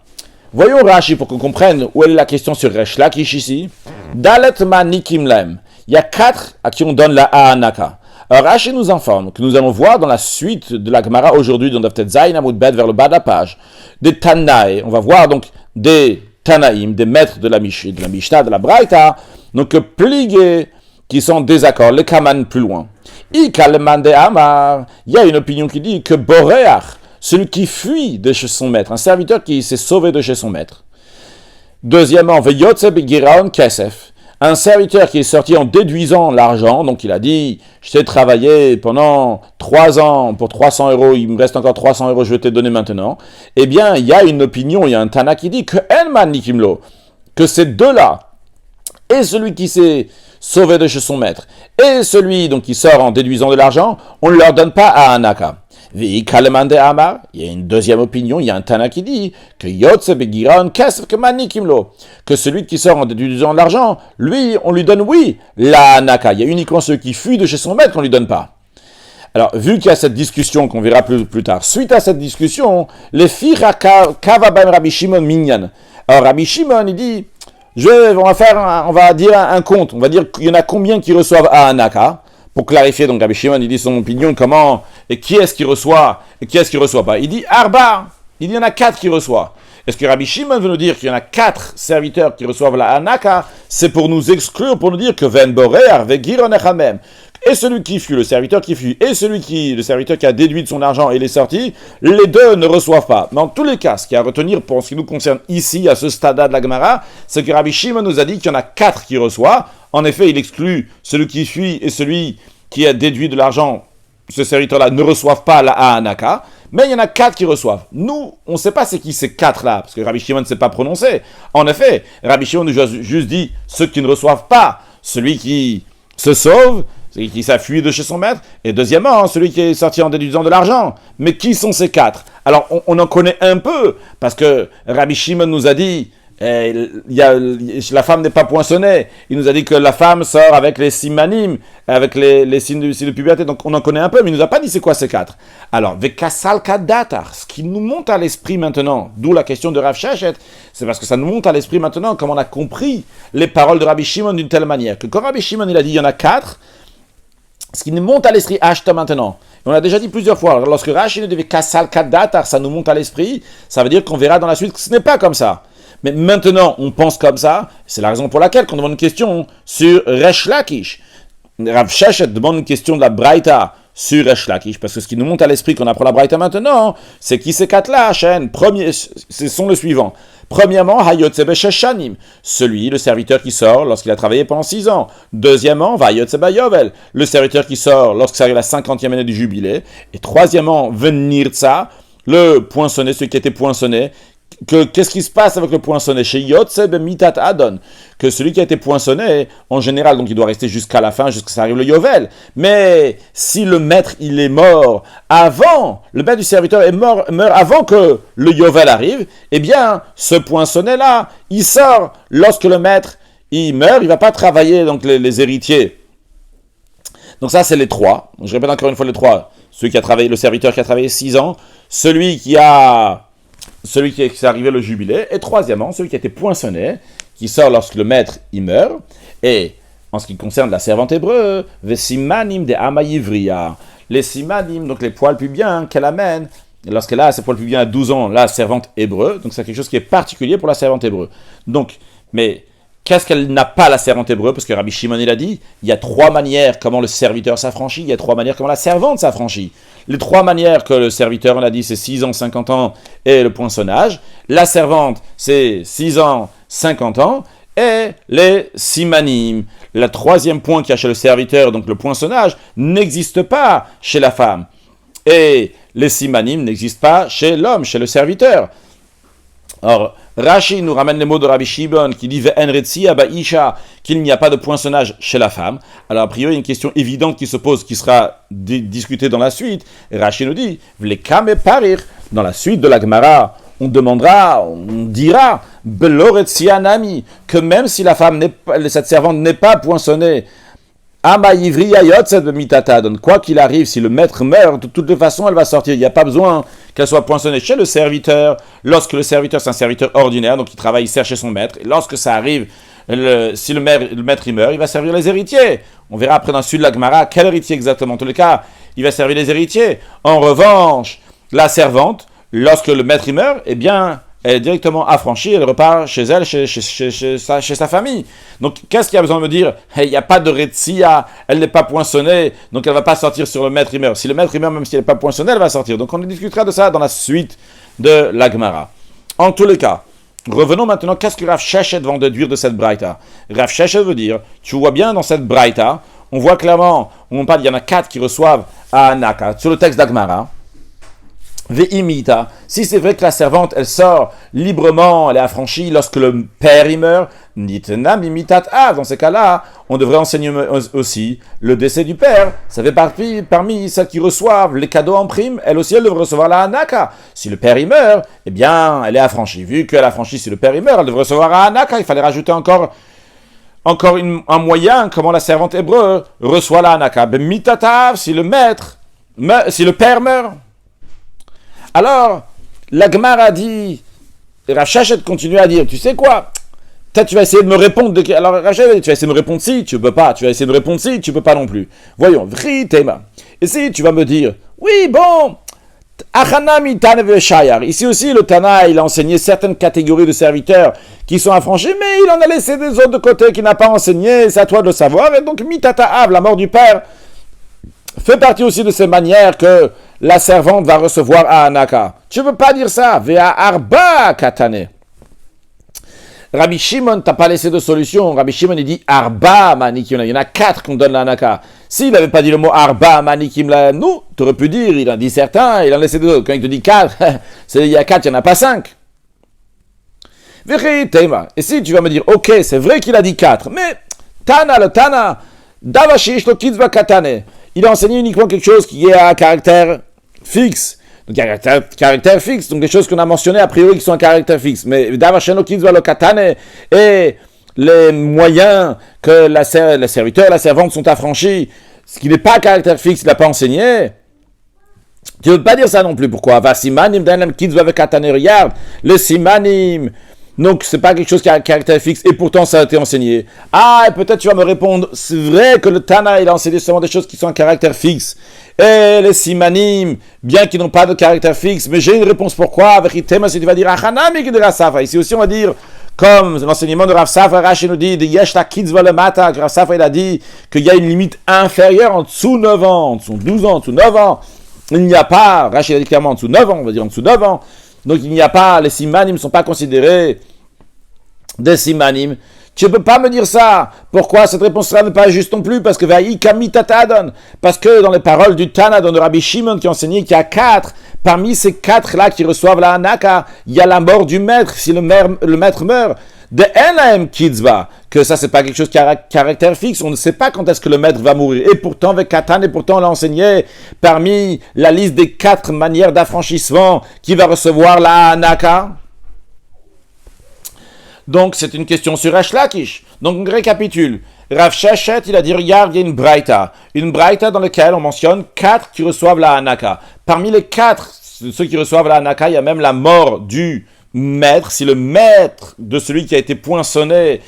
Voyons Rashi pour qu'on comprenne où est la question sur Resh Lakish ici. Dalet manikim lem. Il y a 4 à qui on donne la Hanaka. Alors Rashi nous informe que nous allons voir dans la suite de la Gemara aujourd'hui, dans Daftet Zayin Amud Bet vers le bas de la page, des Tanaï. On va voir donc des Tanaïm, des maîtres de la Mishnah, de la Braïta, donc pliés, qui sont en désaccord, les Kaman plus loin. Il y a une opinion qui dit que Boréach, celui qui fuit de chez son maître, un serviteur qui s'est sauvé de chez son maître. Deuxièmement, Kesef, un serviteur qui est sorti en déduisant l'argent, donc il a dit, je t'ai travaillé pendant 3 ans pour 300 €, il me reste encore 300 €, je vais te donner maintenant. Eh bien, il y a une opinion, il y a un Tana qui dit que Elman Nikimlo, que ces deux-là, et celui qui s'est sauvé de chez son maître, et celui donc qui sort en déduisant de l'argent, on ne leur donne pas à Hanaka. Il y a une deuxième opinion, il y a un Tana qui dit que que celui qui sort en déduisant de l'argent, lui, on lui donne oui, la Hanaka. Il y a uniquement ceux qui fuient de chez son maître qu'on ne lui donne pas. Alors, vu qu'il y a cette discussion qu'on verra plus tard, suite à cette discussion, les filles Kavaban Rabbi Shimon Minyan. Alors, Rabbi Shimon, il dit, on va dire un compte, on va dire qu'il y en a combien qui reçoivent à Hanaka, pour clarifier, donc Rabbi Shimon, il dit son opinion, comment, et qui est-ce qui reçoit, et qui est-ce qui reçoit pas. Il dit Arba, il dit il y en a 4 qui reçoivent. Est-ce que Rabbi Shimon veut nous dire qu'il y en a 4 serviteurs qui reçoivent la Hanaka? C'est pour nous exclure, pour nous dire que Ven Borer, Vegiron Echamem, et celui qui fuit, le serviteur qui fuit, et le serviteur qui a déduit de son argent et les sorti, les deux ne reçoivent pas. Dans tous les cas, ce qu'il y a à retenir pour ce qui nous concerne ici, à ce stade-là de la Gemara, c'est que Rabbi Shimon nous a dit qu'il y en a 4 qui reçoivent. En effet, il exclut celui qui fuit et celui qui a déduit de l'argent. Ce serviteur-là ne reçoivent pas la Hanaka, mais il y en a 4 qui reçoivent. Nous, on ne sait pas c'est qui ces 4-là, parce que Rabbi Shimon ne s'est pas prononcé. En effet, Rabbi Shimon nous a juste dit ceux qui ne reçoivent pas, celui qui se sauve, celui qui s'est fui de chez son maître, et deuxièmement, celui qui est sorti en déduisant de l'argent. Mais qui sont ces 4? Alors, on en connaît un peu, parce que Rabbi Shimon nous a dit, la femme n'est pas poinçonnée. Il nous a dit que la femme sort avec les simanim, avec les signes de puberté. Donc, on en connaît un peu, mais il nous a pas dit c'est quoi ces 4. Alors, Vekasal Kadatar, ce qui nous monte à l'esprit maintenant, d'où la question de Rav Sheshet, c'est parce que ça nous monte à l'esprit maintenant, comme on a compris les paroles de Rabbi Shimon d'une telle manière, que quand Rabbi Shimon il a dit il y en a 4, ce qui nous monte à l'esprit, Ashta maintenant, et on l'a déjà dit plusieurs fois, lorsque Rashi nous dit Kasal Kadatar, ça nous monte à l'esprit, ça veut dire qu'on verra dans la suite que ce n'est pas comme ça. Mais maintenant, on pense comme ça, c'est la raison pour laquelle on demande une question sur Resh Lakish. Rav Sheshet demande une question de la Braïta sur Resh Lakish, parce que ce qui nous monte à l'esprit qu'on apprend la Braïta maintenant, c'est qui ces 4-là, Hachem. Premier, ce sont le suivant. Premièrement, Hayotze Besheshanim, celui, le serviteur qui sort lorsqu'il a travaillé pendant 6 ans. Deuxièmement, Vayotze Bayovel, le serviteur qui sort lorsque ça arrive à la 50e année du jubilé. Et troisièmement, Venirza, le poinçonné, celui qui a été poinçonné. Qu'est-ce qui se passe avec le poinçonné chez Yotze Mitat Adon? Que celui qui a été poinçonné, en général, donc il doit rester jusqu'à la fin, jusqu'à ce que ça arrive le Yovel. Mais si le maître, il est mort avant, le maître du serviteur meurt avant que le Yovel arrive, eh bien, ce poinçonné-là, il sort lorsque le maître, il meurt, il ne va pas travailler, donc les héritiers. Donc ça, c'est les 3. Je répète encore une fois les 3. Celui qui a travaillé, le serviteur qui a travaillé 6 ans, celui qui est arrivé le jubilé, et troisièmement, celui qui a été poinçonné, qui sort lorsque le maître il meurt, et en ce qui concerne la servante hébreu, les simanim de Amayivriya, les simanim, donc les poils pubiens qu'elle amène, lorsqu'elle a ses poils pubiens à 12 ans, la servante hébreu, donc c'est quelque chose qui est particulier pour la servante hébreu. Donc, mais qu'est-ce qu'elle n'a pas, la servante hébreu? Parce que Rabbi Shimon il a dit, il y a 3 manières comment le serviteur s'affranchit, il y a 3 manières comment la servante s'affranchit. Les 3 manières que le serviteur, on a dit, c'est 6 ans, 50 ans et le poinçonnage. La servante, c'est 6 ans, 50 ans. Et les simanim. Le 3e point qu'il y a chez le serviteur, donc le poinçonnage, n'existe pas chez la femme. Et les simanim n'existent pas chez l'homme, chez le serviteur. Or, Rashi nous ramène les mots de Rabbi Shimon qui dit Ve'en retzi aba isha, qu'il n'y a pas de poinçonnage chez la femme. Alors, a priori, une question évidente qui se pose, qui sera discutée dans la suite. Et Rashi nous dit V'lekame parir. Dans la suite de la Gemara, on dira Beloretzi anami, que même si la femme cette servante n'est pas poinçonnée, donc quoi qu'il arrive, si le maître meurt, de toutes les façons, elle va sortir. Il n'y a pas besoin qu'elle soit poinçonnée chez le serviteur. Lorsque le serviteur, c'est un serviteur ordinaire, donc il travaille, il sert chez son maître. Et lorsque ça arrive, si le maître il meurt, il va servir les héritiers. On verra après dans le sud de la Gemara quel héritier exactement. En tous les cas, il va servir les héritiers. En revanche, la servante, lorsque le maître il meurt, eh bien, elle est directement affranchie, elle repart chez elle, chez sa famille. Donc, qu'est-ce qu'il y a besoin de me dire? Il n'y a pas de retzia, elle n'est pas poinçonnée, donc elle ne va pas sortir sur le maître il meurt. Si le maître il meurt, même si elle n'est pas poinçonnée, elle va sortir. Donc, on discutera de ça dans la suite de la Gemara. En tous les cas, revenons maintenant, qu'est-ce que Rav Sheshet va en déduire de cette braïta? Rav Sheshet veut dire, tu vois bien dans cette braïta, on voit clairement, on parle, il y en a 4 qui reçoivent à Anaka, sur le texte d'Agmara. Ve'imita, si c'est vrai que la servante, elle sort librement, elle est affranchie lorsque le père il meurt, nitnam imitat av, dans ces cas-là, on devrait enseigner aussi le décès du père, ça fait parmi celles qui reçoivent les cadeaux en prime, elle aussi elle devrait recevoir la Hanaka. Si le père il meurt, eh bien, elle est affranchie. Vu qu'elle est affranchie, si le père il meurt, elle devrait recevoir la Hanaka. Il fallait rajouter encore un moyen, comment la servante hébreu reçoit la Hanaka. Mitatav, si le maître si le père meurt, alors la Gemara dit, Rav Sheshet continue à dire, tu sais quoi, peut-être tu vas essayer de me répondre, alors Rav Sheshet, tu vas essayer de me répondre si, tu peux pas, tu vas essayer de me répondre si, tu peux pas non plus. Voyons, vri tema. Et si tu vas me dire, oui bon, Achanami Tana Veshayar. Ici aussi, le Tana, il a enseigné certaines catégories de serviteurs qui sont affranchis, mais il en a laissé des autres de côté qui n'a pas enseigné, c'est à toi de le savoir. Et donc, Mitata Av, la mort du père, fait partie aussi de ces manières que la servante va recevoir à Anaka. Tu ne peux pas dire ça. Vea Arba Katane. Rabbi Shimon t'a pas laissé de solution. Rabbi Shimon il dit Arba Manikim. Il y en a 4 qu'on donne la Anaka. S'il n'avait pas dit le mot Arba Manikim là, nous, tu aurais pu dire, il en dit certains, il en laissé d'autres. Quand il te dit 4, il y a 4, il n'y en a pas 5. Et si tu vas me dire, ok, c'est vrai qu'il a dit 4, mais Tana, le Tana, Davashish lo Kitzva Katane, il a enseigné uniquement quelque chose qui est à caractère fixe. Donc, caractère fixe, donc des choses qu'on a mentionnées a priori qui sont à caractère fixe. Mais Davashish lo Kitzva lo Katane et les moyens que les serviteurs, la servante sont affranchis, ce qui n'est pas à caractère fixe, il n'a pas enseigné. Tu ne veux pas dire ça non plus. Pourquoi? Va simanim danam kitzva vekatane, regarde, le simanim. Donc, c'est pas quelque chose qui a un caractère fixe, et pourtant ça a été enseigné. Ah, et peut-être tu vas me répondre, c'est vrai que le Tana, il a enseigné seulement des choses qui sont à caractère fixe. Et les simanim, bien qu'ils n'ont pas de caractère fixe, mais j'ai une réponse pourquoi. Avec Itema, si tu vas dire, achanami de Rav Safra. Ici aussi, on va dire, comme l'enseignement de Rav Safra, Rashi nous dit, de Yeshta Kitzva le Mata, Rav Safra, il a dit qu'il y a une limite inférieure en dessous 9 ans, en dessous 12 ans, en dessous 9 ans. Il n'y a pas, Rashi a dit clairement en dessous 9 ans, on va dire en dessous 9 ans. Donc il n'y a pas, les simanim ne sont pas considérés des simanim. Tu ne peux pas me dire ça. Pourquoi cette réponse-là n'est pas juste non plus? Parce que parce que dans les paroles du Tana, dans le Rabbi Shimon qui enseignait qu'il y a 4, parmi ces 4-là qui reçoivent la Hanaka, il y a la mort du maître, si le maître meurt. De Enaim Kitzva, que ça c'est pas quelque chose qui a caractère fixe, on ne sait pas quand est-ce que le maître va mourir. Et pourtant, avec Katan, et pourtant on l'a enseigné parmi la liste des 4 manières d'affranchissement qui va recevoir la Hanaka. Donc, c'est une question sur Resh Lakish. Donc, on récapitule. Rav Sheshet, il a dit, regarde, il y a une braïta dans laquelle on mentionne 4 qui reçoivent la Hanaka. Parmi les 4, ceux qui reçoivent la Hanaka, il y a même la mort du maître. Si le maître de celui qui a été poinçonné,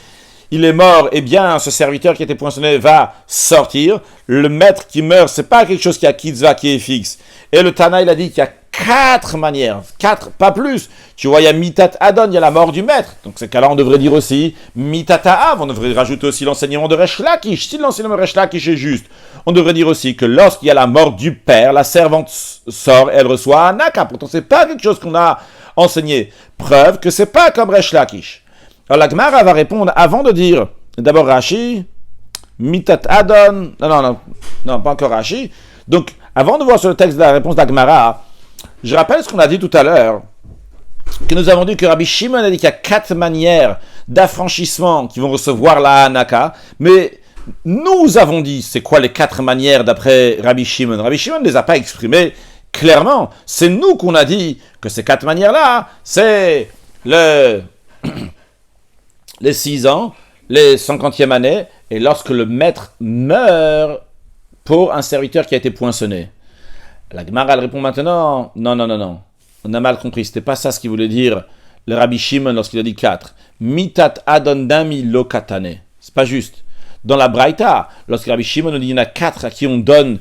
il est mort, eh bien, ce serviteur qui a été poinçonné va sortir. Le maître qui meurt, c'est pas quelque chose qui a kitzva, qui est fixe. Et le Tana, il a dit qu'il y a 4 manières, 4, pas plus. Tu vois, il y a Mitat Adon, il y a la mort du maître. Donc, c'est cas-là, on devrait dire aussi Mitat Av, on devrait rajouter aussi l'enseignement de Resh Lakish. Si l'enseignement de Resh Lakish est juste, on devrait dire aussi que lorsqu'il y a la mort du père, la servante sort et elle reçoit un Naka. Pourtant, c'est pas quelque chose qu'on a enseigné. Preuve que c'est pas comme Resh Lakish. Alors, la Gemara va répondre avant de dire, d'abord Rashi, Mitat Adon, non, pas encore Rashi. Donc, avant de voir sur le texte de la réponse de la Gemara, je rappelle ce qu'on a dit tout à l'heure, que nous avons dit que Rabbi Shimon a dit qu'il y a 4 manières d'affranchissement qui vont recevoir la Hanaka, mais nous avons dit c'est quoi les 4 manières d'après Rabbi Shimon. Rabbi Shimon ne les a pas exprimées clairement, c'est nous qu'on a dit que ces 4 manières-là, c'est les 6 ans, les 50e année, et lorsque le maître meurt pour un serviteur qui a été poinçonné. La Gemara, elle répond maintenant, non. On a mal compris, c'était pas ça ce qu'il voulait dire le Rabbi Shimon lorsqu'il a dit 4. Mitat adondami lokatane. C'est pas juste. Dans la Braïta, lorsque Rabbi Shimon nous dit il y en a 4 à qui on donne,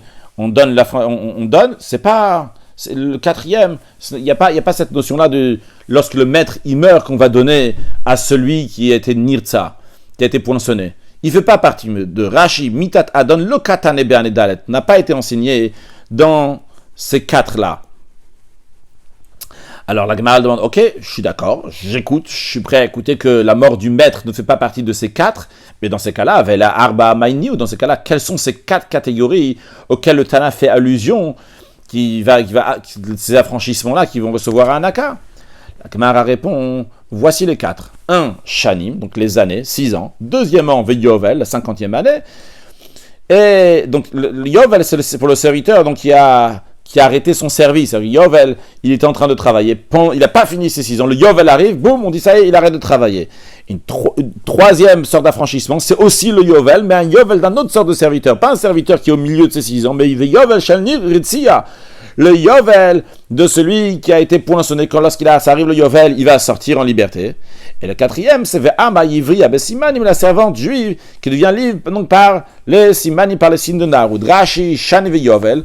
c'est pas c'est le 4e. Il n'y a pas cette notion-là de lorsque le maître il meurt qu'on va donner à celui qui a été nirtza, qui a été poinçonné. Il ne fait pas partie de Rashi, Mitat adon lokatane be'anedalet. N'a pas été enseigné dans ces 4-là. Alors la Gemara demande, ok, je suis d'accord, j'écoute, je suis prêt à écouter que la mort du maître ne fait pas partie de ces 4, mais dans ces cas-là, avec la Arba Maini, ou dans ces cas-là, quelles sont ces 4 catégories auxquelles le Tana fait allusion, ces affranchissements-là qui vont recevoir un Naka? La Gemara répond, voici les 4. 1, Shanim, donc les années, 6 ans. Deuxièmement, Veyovel, la 50e année. Et donc, le Yovel, c'est pour le serviteur, donc qui a qui a arrêté son service. Yovel, il était en train de travailler. Il n'a pas fini ses 6 ans. Le Yovel arrive, boum, on dit ça y est, il arrête de travailler. Une troisième sorte d'affranchissement, c'est aussi le Yovel, mais un Yovel d'un autre sorte de serviteur. Pas un serviteur qui est au milieu de ses 6 ans, mais le Yovel Shalnir Ritzia. Le Yovel de celui qui a été poinçonné, quand ça arrive le Yovel, il va sortir en liberté. Et le quatrième, c'est Ve'ama Yivri Abesimanim, la servante juive, qui devient libre donc par les Simanim, par les signes de Narud. Rashi, Shani Yovel.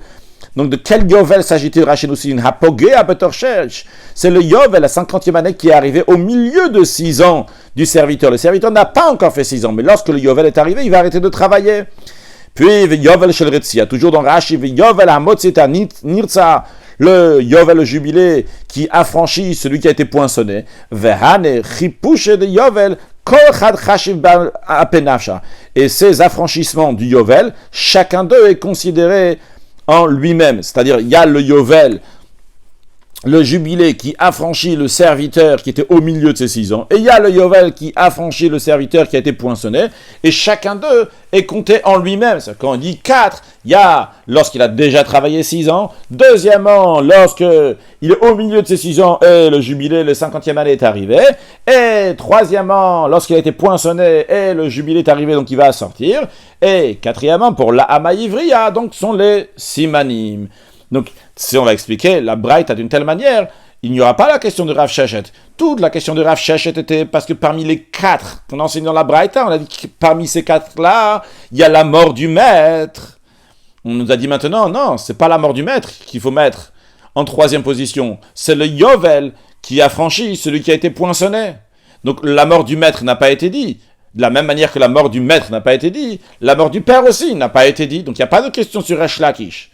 Donc de quel Yovel s'agit-il, Rashi nous signe Hapogé à Betorchech. C'est le Yovel, la 50e année, qui est arrivé au milieu de 6 ans du serviteur. Le serviteur n'a pas encore fait 6 ans, mais lorsque le Yovel est arrivé, il va arrêter de travailler. Puis, Yovel Shel Ritzia, toujours dans Rashi, Yovel Hamotzita Nirza, le Yovel, le jubilé, qui affranchit celui qui a été poinçonné. Vehane Chipushe de Yovel, Kol Chad Chashiv Apenafsha. Et ces affranchissements du Yovel, chacun d'eux est considéré en lui-même. C'est-à-dire, il y a le Yovel, le jubilé qui affranchit le serviteur qui était au milieu de ses 6 ans, et il y a le Yovel qui affranchit le serviteur qui a été poinçonné, et chacun d'eux est compté en lui-même. C'est quand on dit 4, il y a lorsqu'il a déjà travaillé 6 ans, deuxièmement, lorsqu'il est au milieu de ses 6 ans et le jubilé, le 50e année est arrivé, et troisièmement, lorsqu'il a été poinçonné et le jubilé est arrivé, donc il va sortir, et quatrièmement, pour la Hamaïvriya, donc sont les Simanim. Donc, si on va expliquer la Braïta d'une telle manière, il n'y aura pas la question de Rav Sheshet. Toute la question de Rav Sheshet était parce que parmi les 4 qu'on enseigne dans la Braïta, on a dit que parmi ces 4-là, il y a la mort du maître. On nous a dit maintenant, non, c'est pas la mort du maître qu'il faut mettre en 3e position. C'est le Yovel qui a franchi celui qui a été poinçonné. Donc, la mort du maître n'a pas été dit. De la même manière que la mort du maître n'a pas été dit, la mort du père aussi n'a pas été dit. Donc, il n'y a pas de question sur Resh Lakish.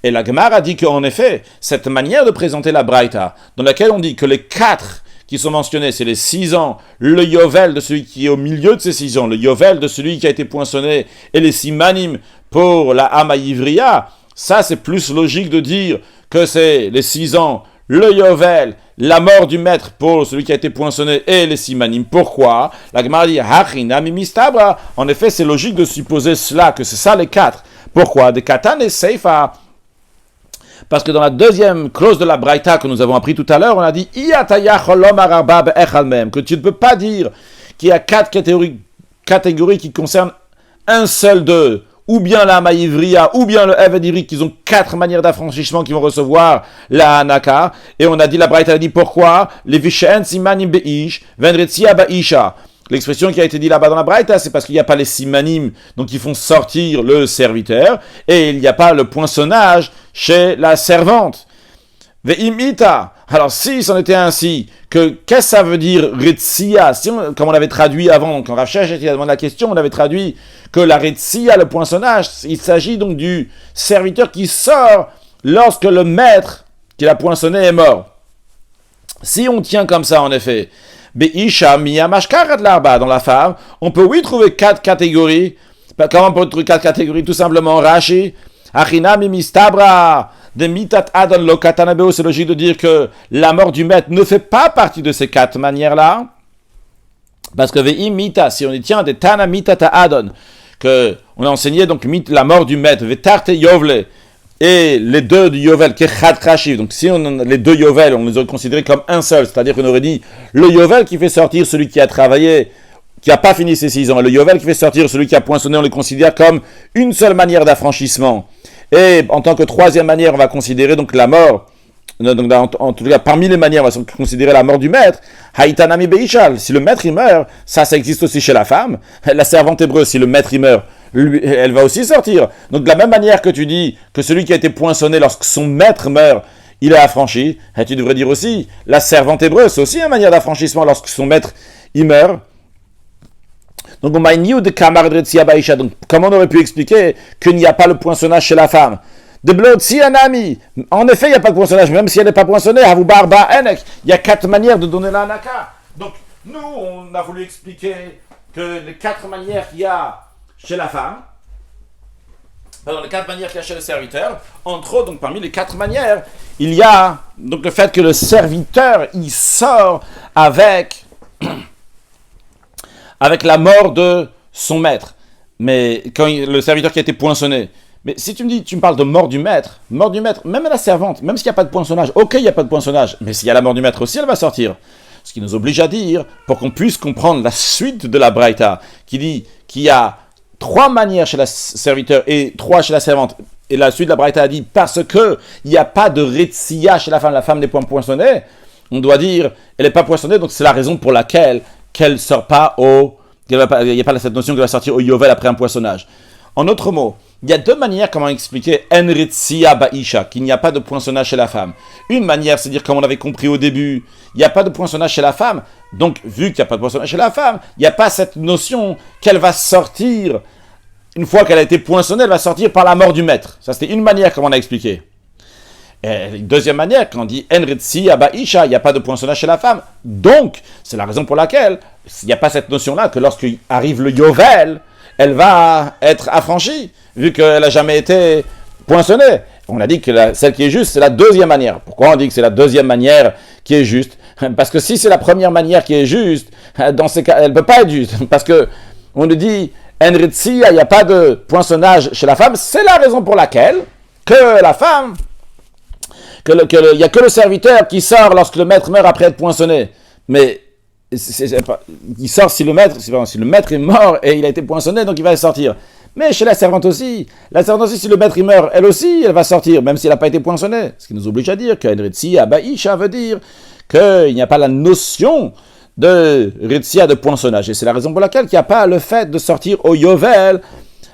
Et la Gemara a dit qu'en effet, cette manière de présenter la Braïta, dans laquelle on dit que les 4 qui sont mentionnés, c'est les 6 ans, le Yovel de celui qui est au milieu de ces 6 ans, le Yovel de celui qui a été poinçonné, et les Simanim pour la Hamaïvriya, ça c'est plus logique de dire que c'est les 6 ans, le Yovel, la mort du maître pour celui qui a été poinçonné, et les Simanim. Pourquoi? La Gemara dit, Hachinami Mistabra. En effet, c'est logique de supposer cela, que c'est ça les 4. Pourquoi? De Katan et Seifa. Parce que dans la deuxième clause de la Braïta que nous avons appris tout à l'heure, on a dit que tu ne peux pas dire qu'il y a 4 catégories qui concernent un seul d'eux, ou bien la Maïvriya, ou bien le Evedirik, qui ont 4 manières d'affranchissement qui vont recevoir la Hanaka. Et on a dit, la Braïta a dit pourquoi les Vishen Simanim Beish, Vendretzia Baisha. L'expression qui a été dit là-bas dans la Braïta, c'est parce qu'il n'y a pas les simanim, donc ils font sortir le serviteur, et il n'y a pas le poinçonnage chez la servante. Ve'imita. Alors si c'en était ainsi, qu'est-ce que ça veut dire Retsia? Comme on avait traduit avant, quand Rav Sheshet a demandé la question, on avait traduit que la Retsia, le poinçonnage, il s'agit donc du serviteur qui sort lorsque le maître qui l'a poinçonné est mort. Si on tient comme ça, en effet, Be'isha miyamashkarat l'arba, dans la femme, on peut oui trouver 4 catégories. Comment on peut trouver 4 catégories? Tout simplement, Rashi, Achinami mistabra, de mitat adon lokatanabeo, c'est logique de dire que la mort du maître ne fait pas partie de ces 4 manières-là. Parce que ve'imita, si on y tient des tana mitata adon, que on a enseigné donc la mort du maître, ve'tarte yovle, et les 2 du Yovel, qui est Chad Krashiv. Donc si les 2 Yovel, on les aurait considérés comme un seul, c'est-à-dire qu'on aurait dit le Yovel qui fait sortir celui qui a travaillé, qui n'a pas fini ses 6 ans, et le Yovel qui fait sortir celui qui a poinçonné, on les considère comme une seule manière d'affranchissement. Et en tant que 3e manière, on va considérer donc la mort, donc en tout cas parmi les manières, on va considérer la mort du maître. Haïtanami Beishal, si le maître il meurt, ça existe aussi chez la femme. La servante hébreuse, si le maître il meurt, elle va aussi sortir. Donc de la même manière que tu dis que celui qui a été poinçonné lorsque son maître meurt, il est affranchi, et tu devrais dire aussi, la servante hébreuse, c'est aussi une manière d'affranchissement lorsque son maître il meurt. Donc on donc comment on aurait pu expliquer qu'il n'y a pas le poinçonnage chez la femme? De blod si un ami. En effet, il n'y a pas de poinçonnage, même si elle n'est pas poinçonnée, il y a 4 manières de donner la naka. Donc nous, on a voulu expliquer que les 4 manières qu'il y a chez la femme, les 4 manières qu'il y a chez le serviteur, entre autres, donc parmi les 4 manières, il y a donc le fait que le serviteur, il sort avec la mort de son maître. Mais quand le serviteur qui a été poinçonné, Mais si tu me parles de mort du maître, même la servante, même s'il n'y a pas de poinçonnage, ok, il n'y a pas de poinçonnage, mais s'il y a la mort du maître aussi, elle va sortir. Ce qui nous oblige à dire, pour qu'on puisse comprendre la suite de la Braïta, qui dit qu'il y a 3 manières chez la serviteur et 3 chez la servante, et la suite de la Braïta a dit, parce que il n'y a pas de retsia chez la femme n'est point poinçonnée, on doit dire, elle n'est pas poinçonnée, donc c'est la raison pour laquelle qu'elle sort pas il n'y a pas cette notion qu'elle va sortir au Yovel après un poinçonnage. En autre mot, il y a 2 manières comment expliquer en retsia ba'isha, qu'il n'y a pas de poinçonnage chez la femme. Une manière, c'est dire, comme on avait compris au début, il n'y a pas de poinçonnage chez la femme, donc vu qu'il n'y a pas de poinçonnage chez la femme, il n'y a pas cette notion qu'elle va sortir, une fois qu'elle a été poinçonnée, elle va sortir par la mort du maître. Ça, c'était une manière, comme on a expliqué. Et une deuxième manière, quand on dit en retsia ba'isha, il n'y a pas de poinçonnage chez la femme. Donc, c'est la raison pour laquelle il n'y a pas cette notion-là que lorsqu'arrive le Yovel, elle va être affranchie, vu qu'elle n'a jamais été poinçonnée. On a dit que celle qui est juste, c'est la deuxième manière. Pourquoi on dit que c'est la deuxième manière qui est juste? Parce que si c'est la première manière qui est juste, dans ces cas, elle ne peut pas être juste. Parce que on nous dit, en retsia, il n'y a pas de poinçonnage chez la femme. C'est la raison pour laquelle que la femme, il n'y a que le serviteur qui sort lorsque le maître meurt après être poinçonné. Mais il sort si le maître est mort et il a été poinçonné, donc il va sortir. Mais chez la servante aussi, si le maître il meurt, elle aussi, elle va sortir, même si elle n'a pas été poinçonnée. Ce qui nous oblige à dire que Retsia Ba'isha veut dire qu'il n'y a pas la notion de Retsia de poinçonnage. Et c'est la raison pour laquelle il n'y a pas le fait de sortir au Yovel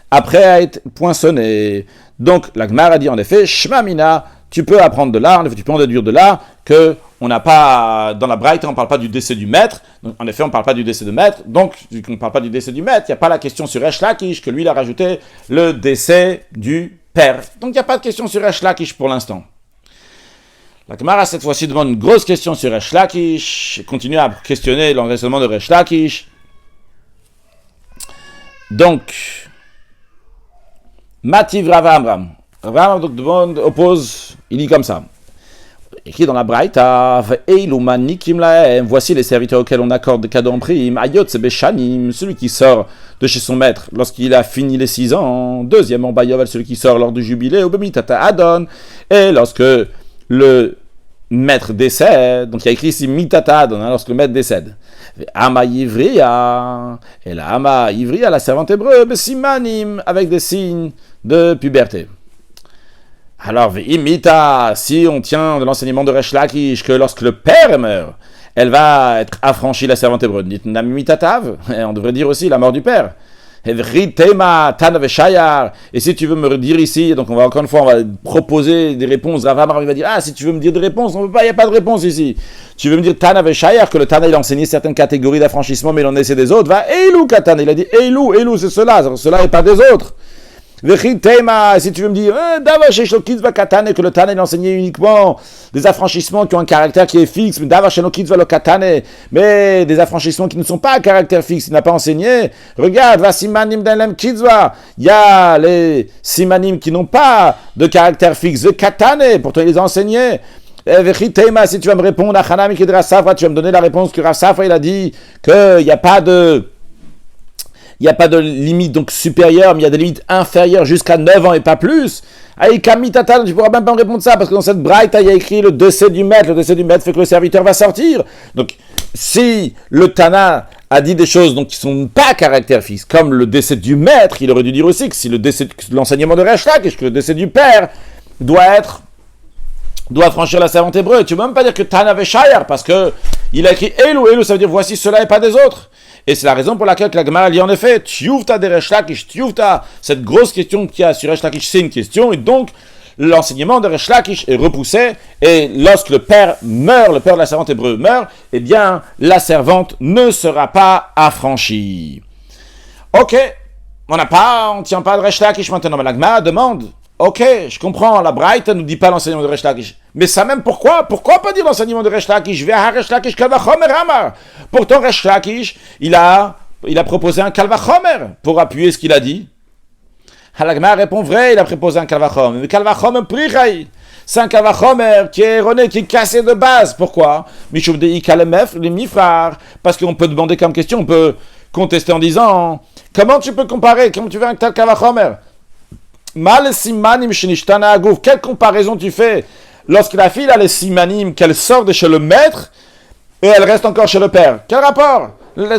après être poinçonné. Donc la Gemara a dit en effet, Shma Mina, tu peux apprendre de là, en effet, tu peux en déduire de là que on n'a pas, dans la Braïta, on ne parle pas du décès du maître. Donc, en effet, on ne parle pas du décès de maître. Donc, vu qu'on ne parle pas du décès du maître, il n'y a pas la question sur Resh Lakish, que lui, il a rajouté le décès du père. Donc, il n'y a pas de question sur Resh Lakish pour l'instant. La Gemara, cette fois-ci, demande une grosse question sur Resh Lakish, et continue à questionner l'enregistrement de Resh Lakish. Donc, Mativ Rav Amram. Rav Amram donc demande, oppose, il dit comme ça. Écrit dans la Braïta, voici les serviteurs auxquels on accorde des cadeaux en prime. Ayot Sebeshanim, celui qui sort de chez son maître lorsqu'il a fini les 6 ans. Deuxièmement, Bayovel, celui qui sort lors du jubilé. Obemitata Adon, et lorsque le maître décède. Donc il y a écrit ici Mitata Adon, lorsque le maître décède. Ama Ivria, et la Ama Ivria, la servante hébreu, Besimanim, avec des signes de puberté. Alors, imita, si on tient de l'enseignement de Resh Lakish que lorsque le père meurt, elle va être affranchie, la servante hébreu. On devrait dire aussi la mort du père. Et si tu veux me dire ici, donc on va encore une fois, on va proposer des réponses. Rav Amram va dire, si tu veux me dire des réponses, on ne peut pas, il n'y a pas de réponse ici. Tu veux me dire Tana Veshayar, que le Tana il a enseigné certaines catégories d'affranchissement, mais il en essaie des autres. Va Eilou Katana, il a dit Eilou, c'est cela et pas des autres. Si tu veux me dire que le Tana il enseignait uniquement des affranchissements qui ont un caractère qui est fixe, mais des affranchissements qui ne sont pas à caractère fixe, il n'a pas enseigné. Regarde, il y a les simanim qui n'ont pas de caractère fixe, pourtant il les a enseignés. Si tu vas me répondre à Hanami Kidra Safra, tu vas me donner la réponse que Rav Safra il a dit qu'il n'y a pas de limite donc supérieure, mais il y a des limites inférieures jusqu'à 9 ans et pas plus. Aïkamitata, tu ne pourras même pas me répondre ça, parce que dans cette Braïta, il y a écrit le décès du maître. Le décès du maître fait que le serviteur va sortir. Donc, si le Tana a dit des choses donc, qui ne sont pas à caractère fixe, comme le décès du maître, il aurait dû dire aussi que si l'enseignement de Resh Lakish, que le décès du père doit franchir la servante hébreu. Tu ne peux même pas dire que Tana Veshayar, parce que il a écrit Elou, ça veut dire voici cela et pas des autres. Et c'est la raison pour laquelle la Gemara dit en effet, Tiyuvta de Resh Lakish, Tiyuvta, cette grosse question qu'il y a sur Resh Lakish, c'est une question, et donc l'enseignement de Resh Lakish est repoussé, et lorsque le père meurt, le père de la servante hébreu meurt, eh bien, la servante ne sera pas affranchie. Ok, on ne tient pas de Resh Lakish maintenant, mais la Gemara demande, ok, je comprends, la Braïta ne nous dit pas l'enseignement de Resh Lakish. Mais ça même, pourquoi pas dire l'enseignement de Resh Lakish? Resh Lakish Kalvachomer Amar. Pourtant, Resh Lakish, il a proposé un Kalvachomer pour appuyer ce qu'il a dit. Halagma répond vrai, il a proposé un Kalvachomer. Mais Kalvachomer Prichai, c'est un Kalvachomer qui est erroné, qui est cassé de base. Pourquoi? Mishum de Ikalemef, les Mifrar. Parce qu'on peut demander comme question, on peut contester en disant, comment tu peux comparer, comment tu veux un tel Kalvachomer? Mal simanim shenishtana aguf. Quelle comparaison tu fais lorsque la fille a les simanim, qu'elle sort de chez le maître et elle reste encore chez le père? Quel rapport?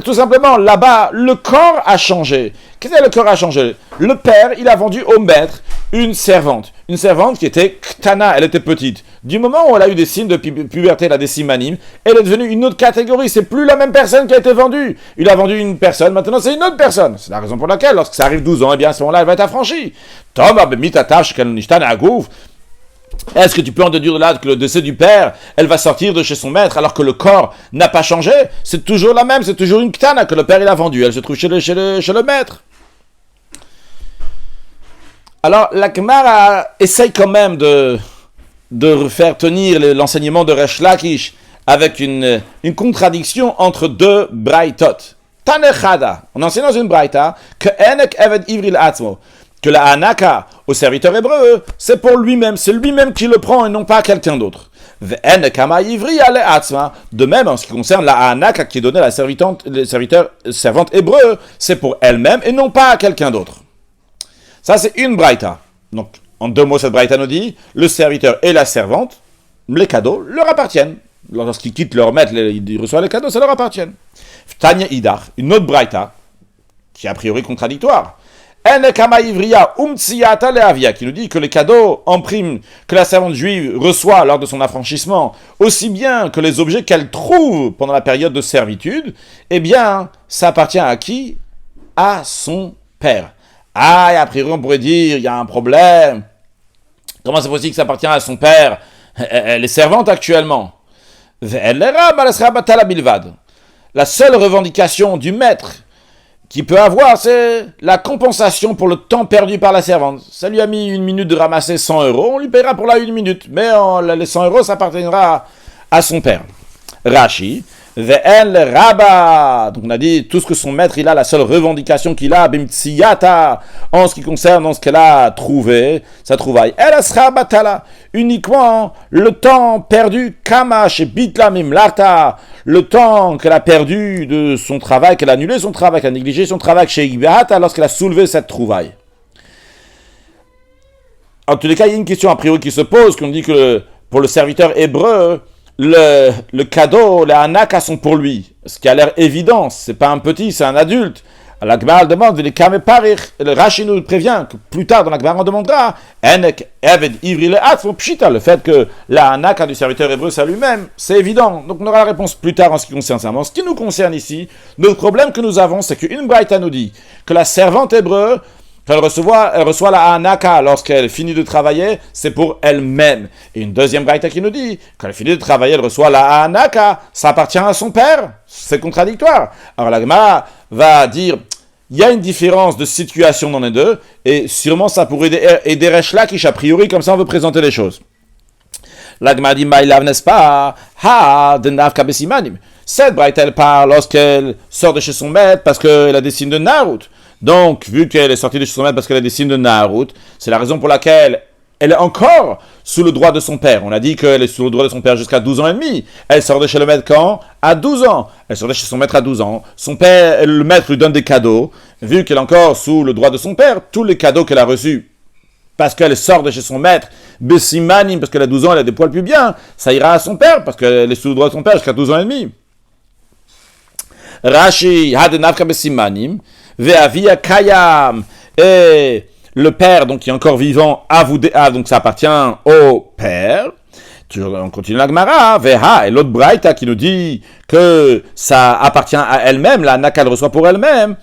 Tout simplement, là-bas, le corps a changé. Qu'est-ce que le corps a changé? Le père, il a vendu au maître une servante qui était ktana, elle était petite. Du moment où elle a eu des signes de puberté, elle a des simanim, elle est devenue une autre catégorie. C'est plus la même personne qui a été vendue. Il a vendu une personne, maintenant c'est une autre personne. C'est la raison pour laquelle, lorsque ça arrive 12 ans, eh bien à ce moment-là, elle va être affranchie. Est-ce que tu peux en déduire de là que le décès du père, elle va sortir de chez son maître alors que le corps n'a pas changé? C'est toujours la même, c'est toujours une ktana que le père il a vendue. Elle se trouve chez le maître. Alors la Gemara essaye quand même de faire tenir l'enseignement de Resh Lakish avec une contradiction entre deux braïtot. Tanechada, on enseigne dans une braïta que enek eved ivril atzmo, que la hanaka au serviteur hébreu, c'est pour lui-même, c'est lui-même qui le prend et non pas quelqu'un d'autre. De même, en ce qui concerne la hanaka qui est donnée à la servante hébreu, c'est pour elle-même et non pas à quelqu'un d'autre. Ça, c'est une braïta. Donc, en deux mots, cette braïta nous dit, le serviteur et la servante, les cadeaux leur appartiennent. Lorsqu'ils quittent leur maître, ils reçoivent les cadeaux, ça leur appartient. Tanya Idar, une autre braïta, qui est a priori contradictoire, qui nous dit que les cadeaux en prime que la servante juive reçoit lors de son affranchissement, aussi bien que les objets qu'elle trouve pendant la période de servitude, eh bien, ça appartient à qui? À son père. Ah, et a priori, on pourrait dire, il y a un problème. Comment c'est possible que ça appartient à son père? Elle est servante actuellement. La seule revendication du maître qu'il peut avoir, c'est la compensation pour le temps perdu par la servante. Ça lui a mis 1 minute de ramasser 100 €, on lui paiera pour la 1 minute. Mais les 100 €, ça appartiendra à son père. Rashi, ve'el rabba. Donc on a dit, tout ce que son maître, il a, la seule revendication qu'il a, bimtsiyata, en ce qui concerne ce qu'elle a trouvé, sa trouvaille. El asra batala, uniquement le temps perdu, kama chez bitla mimlata, le temps qu'elle a perdu de son travail, qu'elle a annulé son travail, qu'elle a négligé son travail chez Ibehata lorsqu'elle a soulevé cette trouvaille. En tous les cas, il y a une question a priori qui se pose, qu'on dit que pour le serviteur hébreu, le cadeau, les hanaka sont pour lui. Ce qui a l'air évident, c'est pas un petit, c'est un adulte. La Gemara demande, le Rashi nous prévient que plus tard dans la Gemara on demandera, le fait que la hanaka du serviteur hébreu c'est à lui-même, c'est évident. Donc on aura la réponse plus tard en ce qui concerne ça. Mais en ce qui nous concerne ici, notre problème que nous avons, c'est qu'une braïta nous dit que la servante hébreu, elle reçoit la hanaka lorsqu'elle finit de travailler, c'est pour elle-même. Et une deuxième braïta qui nous dit, quand elle finit de travailler, elle reçoit la hanaka, ça appartient à son père. C'est contradictoire. Alors la Gemara va dire, il y a une différence de situation dans les deux, et sûrement ça pourrait aider Resh Lakish, a priori, comme ça on veut présenter les choses. La Gemara dit, Maïlav, n'est-ce pas? Ha, de navka besimanim. Cette braïta, elle parle lorsqu'elle sort de chez son maître parce qu'elle a des signes de Narut. Donc, vu qu'elle est sortie de chez son maître parce qu'elle a des signes de Narut, c'est la raison pour laquelle elle est encore sous le droit de son père. On a dit qu'elle est sous le droit de son père jusqu'à 12 ans et demi. Elle sort de chez le maître quand? À 12 ans. Elle sort de chez son maître à 12 ans. Son père, le maître lui donne des cadeaux. Vu qu'elle est encore sous le droit de son père, tous les cadeaux qu'elle a reçus parce qu'elle sort de chez son maître, Bessimanim, parce qu'elle a 12 ans, elle a des poils plus bien, ça ira à son père, parce qu'elle est sous le droit de son père jusqu'à 12 ans et demi. Rashi, Hadenavka Bessimanim, Ve'avia Kayam, et le père, donc, qui est encore vivant, donc ça appartient au père. On continue la Gemara, Veha, et l'autre Braïta qui nous dit que ça appartient à elle-même, la Naka le reçoit pour elle-même.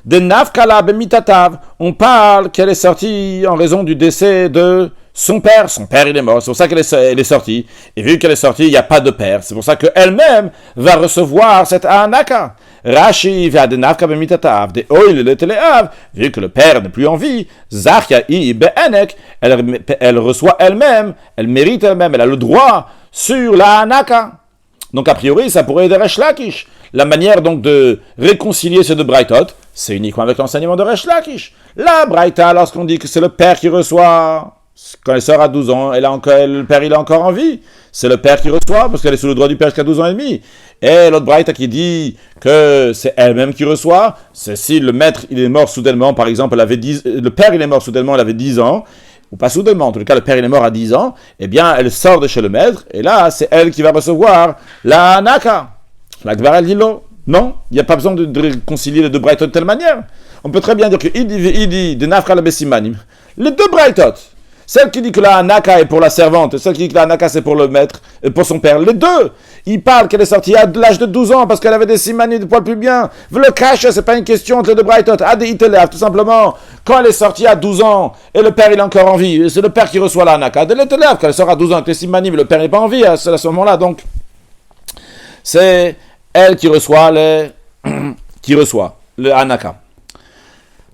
De Nafkala Bemitatav, on parle qu'elle est sortie en raison du décès de son père. Son père, il est mort, c'est pour ça qu'elle est sortie. Et vu qu'elle est sortie, il n'y a pas de père. C'est pour ça qu'elle-même va recevoir cette Anaka. Rashi va de Nafka Bemitatav, de Oil le Teleav, vu que le père n'est plus en vie, Zachia I Be'enek, elle reçoit elle-même, elle mérite elle-même, elle a le droit sur la Anaka. Donc a priori, ça pourrait aider Resh Lakish. La manière donc de réconcilier ces deux braïtot, c'est uniquement avec l'enseignement de Resh Lakish. La braïta, lorsqu'on dit que c'est le père qui reçoit, Quand elle sort à 12 ans, le père il est encore en vie. C'est le père qui reçoit, parce qu'elle est sous le droit du père jusqu'à 12 ans et demi. Et l'autre braïta qui dit que c'est elle-même qui reçoit, c'est si le maître il est mort soudainement, par exemple, le père il est mort soudainement, elle avait 10 ans, ou pas soudainement, en tout cas le père il est mort à 10 ans, eh bien elle sort de chez le maître, et là c'est elle qui va recevoir la naka. La Gemara elle dit non, il n'y a pas besoin de réconcilier les deux braïtot de telle manière. On peut très bien dire que il dit de nafra le bessimanim. Les deux braïtot, celle qui dit que la naka est pour la servante, et celle qui dit que la naka c'est pour le maître, et pour son père, les deux, ils parlent qu'elle est sortie à l'âge de 12 ans parce qu'elle avait des simanim de poils plus bien. Le cash, c'est pas une question entre les deux braïtot. Ade itelev, tout simplement, quand elle est sortie à 12 ans, et le père il est encore en vie, c'est le père qui reçoit la naka. Ade itelev, quand elle sort à 12 ans avec les simanim, le père n'est pas en vie à ce moment-là, donc c'est elle qui reçoit le anaka.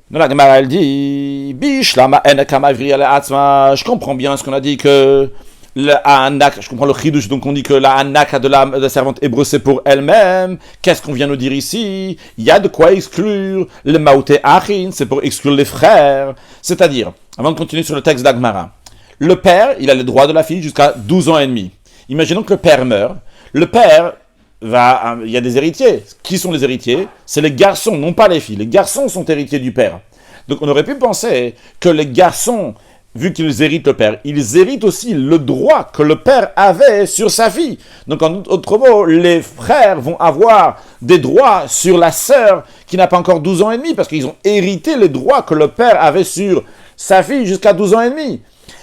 Donc la Gemara elle dit je comprends bien ce qu'on a dit que le anaka, je comprends le chidouche, donc on dit que la anaka de la servante hébreu c'est pour elle-même. Qu'est-ce qu'on vient nous dire ici? Il y a de quoi exclure le maouté achin, c'est pour exclure les frères. C'est-à-dire, avant de continuer sur le texte d'Agmara, le père il a les droits de la fille jusqu'à 12 ans et demi. Imaginons que le père meurt, le père il y a des héritiers. Qui sont les héritiers? C'est les garçons, non pas les filles. Les garçons sont héritiers du père. Donc on aurait pu penser que les garçons, vu qu'ils héritent le père, ils héritent aussi le droit que le père avait sur sa fille. Donc en d'autres mots, les frères vont avoir des droits sur la sœur qui n'a pas encore 12 ans et demi, parce qu'ils ont hérité les droits que le père avait sur sa fille jusqu'à 12 ans et demi.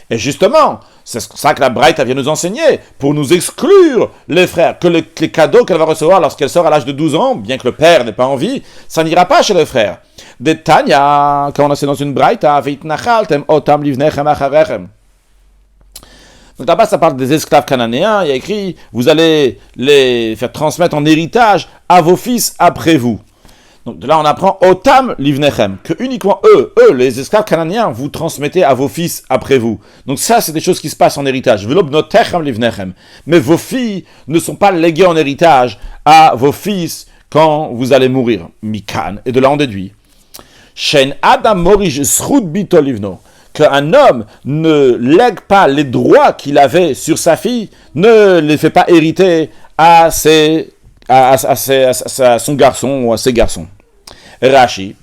Et justement, c'est ça que la Braïta vient nous enseigner, pour nous exclure les frères, que les cadeaux qu'elle va recevoir lorsqu'elle sort à l'âge de 12 ans, bien que le père n'ait pas envie, ça n'ira pas chez les frères. Des Tanya, quand on a c'est dans une Braïta, veitnachaltem otam livnechem acharechem. Donc là-bas, ça parle des esclaves cananéens, il y a écrit, vous allez les faire transmettre en héritage à vos fils après vous. Donc de là, on apprend Otam livnechem, que uniquement eux, les esclaves cananéens, vous transmettez à vos fils après vous. Donc ça, c'est des choses qui se passent en héritage. Velobnotechem livnechem. Mais vos filles ne sont pas léguées en héritage à vos fils quand vous allez mourir. Mikan. Et de là, on déduit. Shen Adam Morish Srut Bito Livno. Qu'un homme ne lègue pas les droits qu'il avait sur sa fille, ne les fait pas hériter à son garçon ou à ses garçons. Rashi,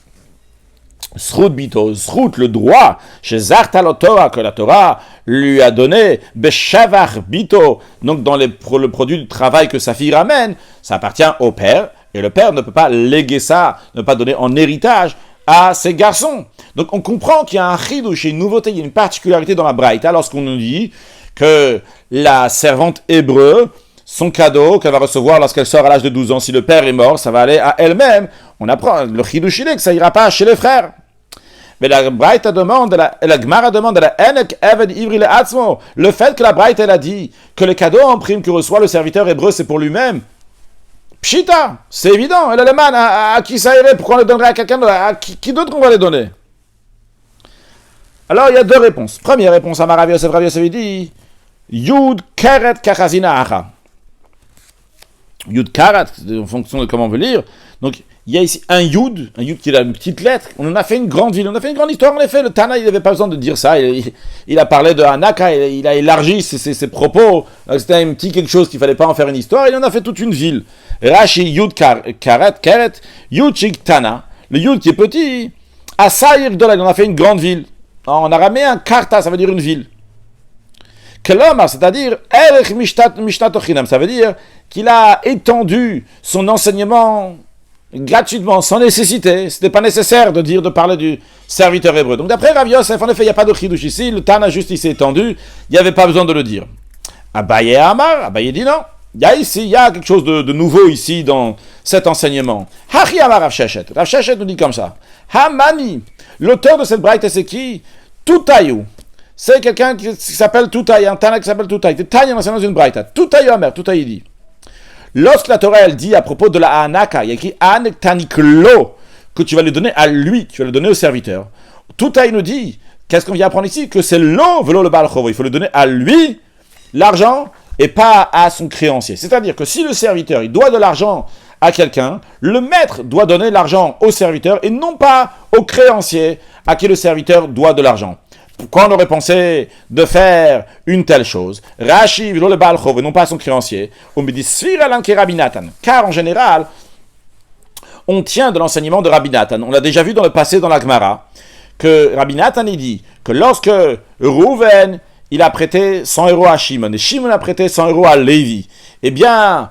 Srut Bito, Srut, le droit, chez Zartal Torah, que la Torah lui a donné, Beshavar Bito, donc dans le produit du travail que sa fille ramène, ça appartient au père, et le père ne peut pas léguer ça, ne pas donner en héritage à ses garçons. Donc on comprend qu'il y a un chidouche, une nouveauté, il y a une particularité dans la Braïta, lorsqu'on nous dit que la servante hébreu, son cadeau qu'elle va recevoir lorsqu'elle sort à l'âge de 12 ans, si le père est mort, ça va aller à elle-même. On apprend le chidouche que ça ira pas chez les frères. Mais la Braïta demande, la Gemara demande à la Enek Eved Ivri le Atzmo, le fait que la Braïta elle a dit que le cadeau en prime que reçoit le serviteur hébreu c'est pour lui-même. Pshita, c'est évident. Et le man, à qui ça irait? Pourquoi on le donnerait à quelqu'un d'autre? À qui d'autre qu'on va les donner? Alors il y a deux réponses. Première réponse à Rav Yosef dit Yud Keret Kachazina Acha. Yud Karat, en fonction de comment on veut lire. Donc, il y a ici un Yud qui a une petite lettre. On en a fait une grande ville, on a fait une grande histoire. En effet, le Tana, il n'avait pas besoin de dire ça. Il a parlé de Hanaka, il a élargi ses propos. C'était un petit quelque chose qu'il ne fallait pas en faire une histoire. Il en a fait toute une ville. Rashi Yud Karat, Yud Chik Tana. Le Yud qui est petit, Asayir Gdola, il en a fait une grande ville. En araméen, Karta, ça veut dire une ville. Kelomar, c'est-à-dire Erech Mishnatochinam, ça veut dire qu'il a étendu son enseignement gratuitement, sans nécessité. Ce n'était pas nécessaire de parler du serviteur hébreu. Donc d'après Rav Yosef, en effet, il n'y a pas de chidouche ici, le Tana juste il s'est étendu, il n'y avait pas besoin de le dire. Abaye Amar, Abaye dit non. Il y a quelque chose de nouveau ici dans cet enseignement. Hachi Amar Rav Sheshet. Rav Sheshet nous dit comme ça. Hamani, l'auteur de cette braïta c'est qui? Toutayu. C'est quelqu'un qui s'appelle Toutaï, un Tana qui s'appelle Toutaï. Toutaï, on enseigne dans une braïta. Toutaï Omer, Toutaï dit. Lorsque la Torah elle dit à propos de la Hanaka, il y a écrit Anek Taniklo, que tu vas le donner à lui, tu vas le donner au serviteur. Toutaï nous dit, qu'est-ce qu'on vient apprendre ici? Que c'est l'eau, velo le Baal Chovo. Il faut le donner à lui, l'argent, et pas à son créancier. C'est-à-dire que si le serviteur il doit de l'argent à quelqu'un, le maître doit donner l'argent au serviteur et non pas au créancier à qui le serviteur doit de l'argent. pourquoi on aurait pensé de faire une telle chose? Rashi, v'lo le Baal Chov, et non pas son créancier. On me dit Sfira lanke Rabbi Nathan. Car en général, on tient de l'enseignement de Rabbi Nathan. On l'a déjà vu dans le passé dans la Gemara, que Rabbi Nathan il dit que lorsque Reuven il a prêté 100 euros à Shimon, et Shimon a prêté 100 euros à Lévi, eh bien,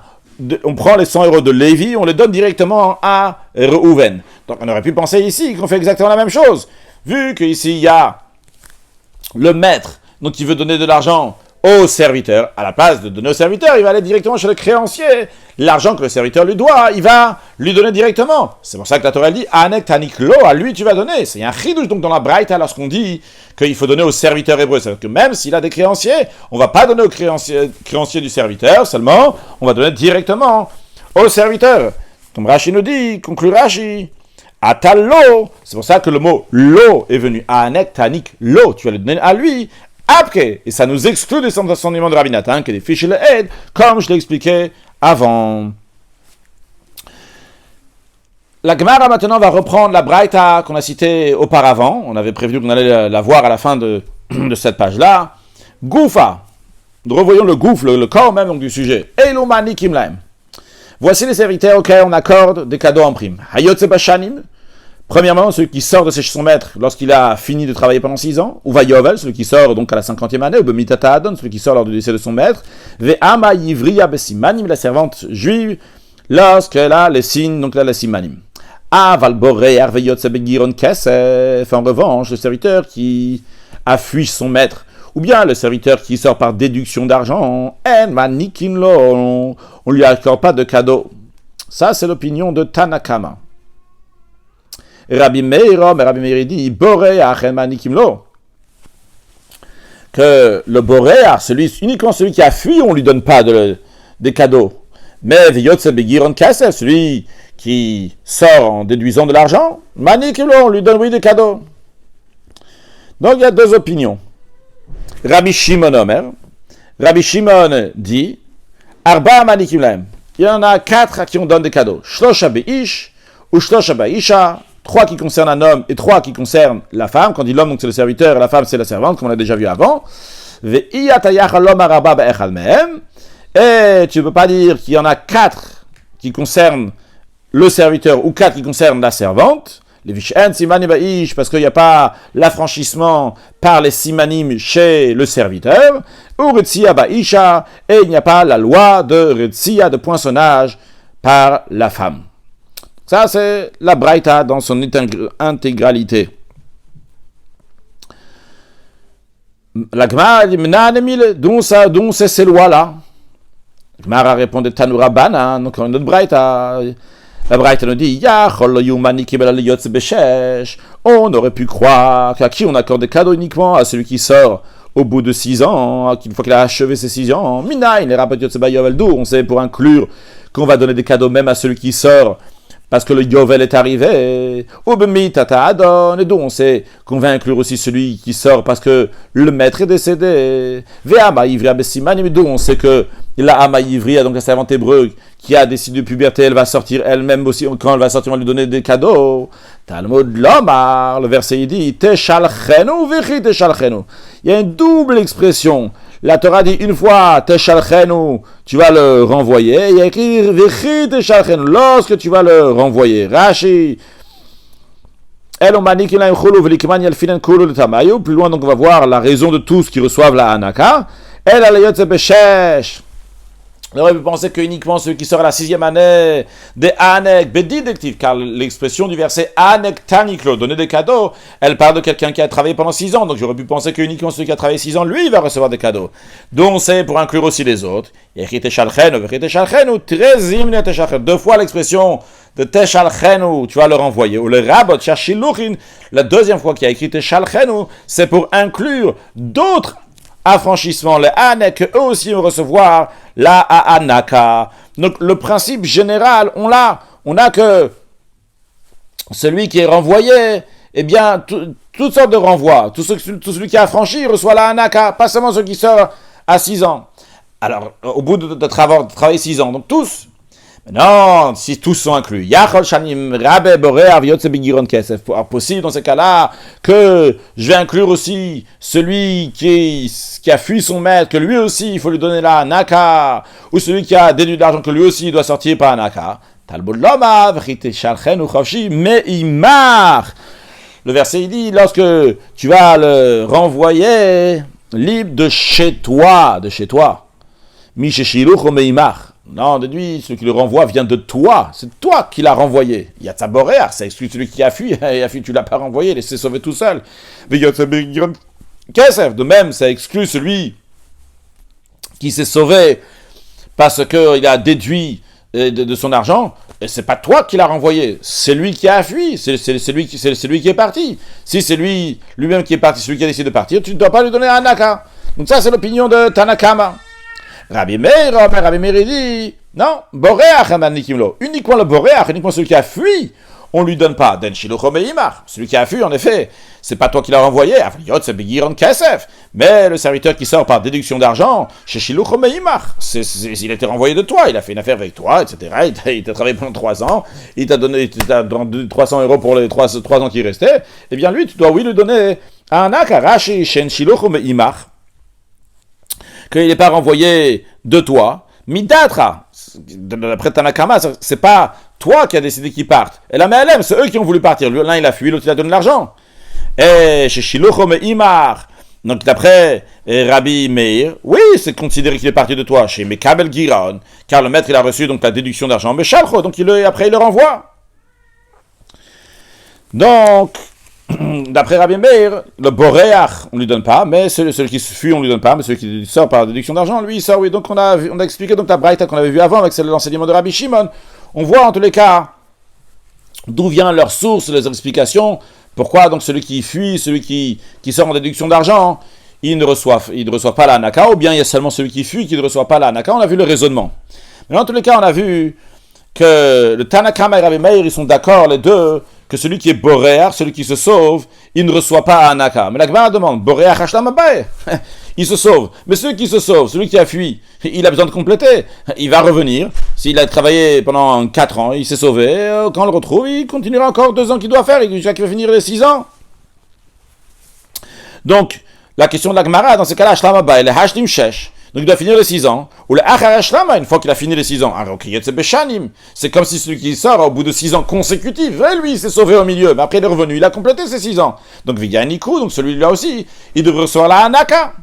on prend les 100 euros de Lévi, on les donne directement à Reuven. Donc on aurait pu penser ici qu'on fait exactement la même chose. Vu qu'ici il y a le maître, donc il veut donner de l'argent au serviteur, à la place de donner au serviteur, il va aller directement chez le créancier. L'argent que le serviteur lui doit, il va lui donner directement. C'est pour ça que la Torah dit Anek tanik lo, à lui tu vas donner. C'est un chidouche donc dans la Braïta lorsqu'on dit qu'il faut donner au serviteur hébreu. C'est-à-dire que même s'il a des créanciers, on ne va pas donner au créancier du serviteur seulement, on va donner directement au serviteur. Comme Rashi nous dit, conclut Rashi, Atalo, c'est pour ça que le mot lo est venu. Anek tanik lo, tu vas le donner à lui. Après, et ça nous exclut des enseignements de Rabbi Nathan, que des fiches le aident, comme je l'ai expliqué avant. La Gemara maintenant va reprendre la Braïta qu'on a citée auparavant. On avait prévenu qu'on allait la voir à la fin de cette page-là. Goufa. Revoyons le gouffre, le corps même donc, du sujet. Elomani kimlaim. Voici les serviteurs auxquels on accorde des cadeaux en prime. Hayotse bashanim. Premièrement, celui qui sort de chez son maître lorsqu'il a fini de travailler pendant 6 ans. Ou Vayovel, celui qui sort donc à la 50e année. Ou Bemitata Adon, celui qui sort lors du décès de son maître. Ve'ama yivriya besimanim, la servante juive, lorsqu'elle a les signes, donc là les simanim. Aval boreer veyotse begiron kesef. En revanche, le serviteur qui a fui son maître. Ou bien le serviteur qui sort par déduction d'argent. En manikim lo, on lui accorde pas de cadeau. Ça, c'est l'opinion de Tanakama. Rabbi Meir dit Boréa Manikim-lo, que le Boréa, uniquement celui qui a fui, on ne lui donne pas des cadeaux. Mais Veyotse Begiron Kasef, celui qui sort en déduisant de l'argent, Manikim-lo, on lui donne oui des cadeaux. Donc il y a 2 opinions. Rabbi Shimon Omer, Rabbi Shimon dit Arba Manikim-laem, il y en a 4 à qui on donne des cadeaux. Shlosha Beish ou Shlosha Baisha. 3 qui concernent un homme et 3 qui concernent la femme. Quand on dit l'homme, donc c'est le serviteur et la femme, c'est la servante, comme on l'a déjà vu avant. Et tu ne peux pas dire qu'il y en a 4 qui concernent le serviteur ou 4 qui concernent la servante. Les Vishen Simanim Baish, parce qu'il n'y a pas l'affranchissement par les Simanim chez le serviteur. Ou Retsia Baisha, et il n'y a pas la loi de Retsia, de poinçonnage par la femme. Ça, c'est la Braïta dans son intégralité. La Gemara dit, d'où c'est ces lois-là? La Gemara répond de Tanura Bana, donc une autre Braïta. La Braïta nous dit, on aurait pu croire qu'à qui on accorde des cadeaux uniquement à celui qui sort au bout de 6 ans, une fois qu'il a achevé ses 6 ans. On sait pour inclure qu'on va donner des cadeaux même à celui qui sort parce que le Yovel est arrivé, et d'où on sait qu'on va inclure aussi celui qui sort parce que le maître est décédé. D'où on sait que la Ama Ivria, donc la servante hébreu, qui a décidé de puberté, elle va sortir elle-même aussi, quand elle va sortir, on va lui donner des cadeaux. Talmud Lomar, le verset il dit, Teshalchenu vechi teshalchenu. Il y a une double expression. La Torah dit une fois, Teshalchenu, tu vas le renvoyer. Il y a écrit, Vechi teshalchenu, lorsque tu vas le renvoyer. Rashi. Plus loin, donc on va voir la raison de tous qui reçoivent la Hanaka. Elle a l'ayotze beshesh. On aurait pu penser que uniquement ceux qui sortent à la 6e année des Anek Bedidektiv, car l'expression du verset Anek Taniklo, donner des cadeaux, elle parle de quelqu'un qui a travaillé pendant 6 ans. Donc j'aurais pu penser que uniquement celui qui a travaillé 6 ans, lui, il va recevoir des cadeaux. Donc c'est pour inclure aussi les autres. 2 fois l'expression de Teshalchenu, tu vas le renvoyer. Ou le Rabot Shashiluchin, la 2e fois qu'il a écrit Teshalchenu, c'est pour inclure d'autres affranchissement, les Anek, eux aussi vont recevoir la Anaka. Donc le principe général, on a que celui qui est renvoyé, eh bien, toutes sortes de renvois. Tout celui qui a affranchi reçoit la Anaka, pas seulement ceux qui sortent à 6 ans. Alors, au bout de travailler 6 ans, donc tous. Non, si tous sont inclus. Yachol shanim rabbe boreach v'yotze begiron kesef. Possible dans ces cas-là que je vais inclure aussi celui qui a fui son maître, que lui aussi il faut lui donner la naka, ou celui qui a déduit de l'argent que lui aussi il doit sortir par naka. Talmud loma v'chite shalchen uchavshi me'imar. Le verset il dit lorsque tu vas le renvoyer libre de chez toi, mi sheshiluch o me'imar. Non, de lui, celui qui le renvoie vient de toi. C'est toi qui l'as renvoyé. Il y a ta boréar, ça exclut celui qui a fui. Tu l'as pas renvoyé, il s'est sauvé tout seul. De même, ça exclut celui qui s'est sauvé parce qu'il a déduit de son argent. Et c'est pas toi qui l'as renvoyé, c'est lui qui a fui, c'est lui qui est parti. Si c'est lui-même qui est parti, celui qui a décidé de partir, tu ne dois pas lui donner un naka. Donc ça, c'est l'opinion de Tanakama. Rabbi Meir dit, non, Boréach Amanikim, uniquement le Boréach, uniquement celui qui a fui, on lui donne pas. Den Shiluch Meimar, celui qui a fui, en effet, c'est pas toi qui l'as renvoyé, mais le serviteur qui sort par déduction d'argent, chez Shiluch Meimar, il a été renvoyé de toi, il a fait une affaire avec toi, etc. Il t'a travaillé pendant 3 ans, il t'a donné 300 € pour les 3 ans qui restaient, eh bien lui, tu dois lui donner un akarashi, chez Shiluch Meimar, qu'il n'est pas renvoyé de toi, midatra, d'après Tanakama, c'est pas toi qui as décidé qu'ils partent. Et la MLM, c'est eux qui ont voulu partir. L'un il a fui, l'autre il a donné l'argent. Et chez Shiluchom et Imar, donc d'après Rabbi Meir, oui, c'est considéré qu'il est parti de toi. Chez Mekabel Giron, car le maître il a reçu donc la déduction d'argent, mais Shalcho, donc après il le renvoie. Donc, d'après Rabbi Meir, le Boréach, on ne lui donne pas, mais celui qui fuit, on ne lui donne pas, mais celui qui sort par déduction d'argent, lui, il sort, oui. Donc on a expliqué donc la braïta qu'on avait vu avant avec l'enseignement de Rabbi Shimon. On voit en tous les cas d'où vient leur source, les explications, pourquoi donc celui qui fuit, celui qui sort en déduction d'argent, il ne reçoit pas la hanaka, ou bien il y a seulement celui qui fuit qui ne reçoit pas la hanaka. On a vu le raisonnement. Mais en tous les cas, on a vu que le Tanakama et Rabbi Meir, ils sont d'accord, les deux, que celui qui est boréach, celui qui se sauve, il ne reçoit pas Hanaka. Mais la Gemara demande, boréach hashlam abaye, il se sauve. Mais celui qui se sauve, celui qui a fui, il a besoin de compléter. Il va revenir. S'il a travaillé pendant 4 ans, il s'est sauvé, quand on le retrouve, il continuera encore 2 ans qu'il doit faire, il va finir les 6 ans. Donc, la question de la Gemara, dans ce cas-là, hashlam abaye, le hashlim shesh, donc il doit finir les 6 ans, ou le achar hashlama, une fois qu'il a fini les 6 ans, c'est comme si celui qui sort au bout de 6 ans consécutifs, lui il s'est sauvé au milieu, mais après il est revenu, il a complété ses 6 ans. Donc Viganiku, donc celui-là aussi, il devrait recevoir la hanaka.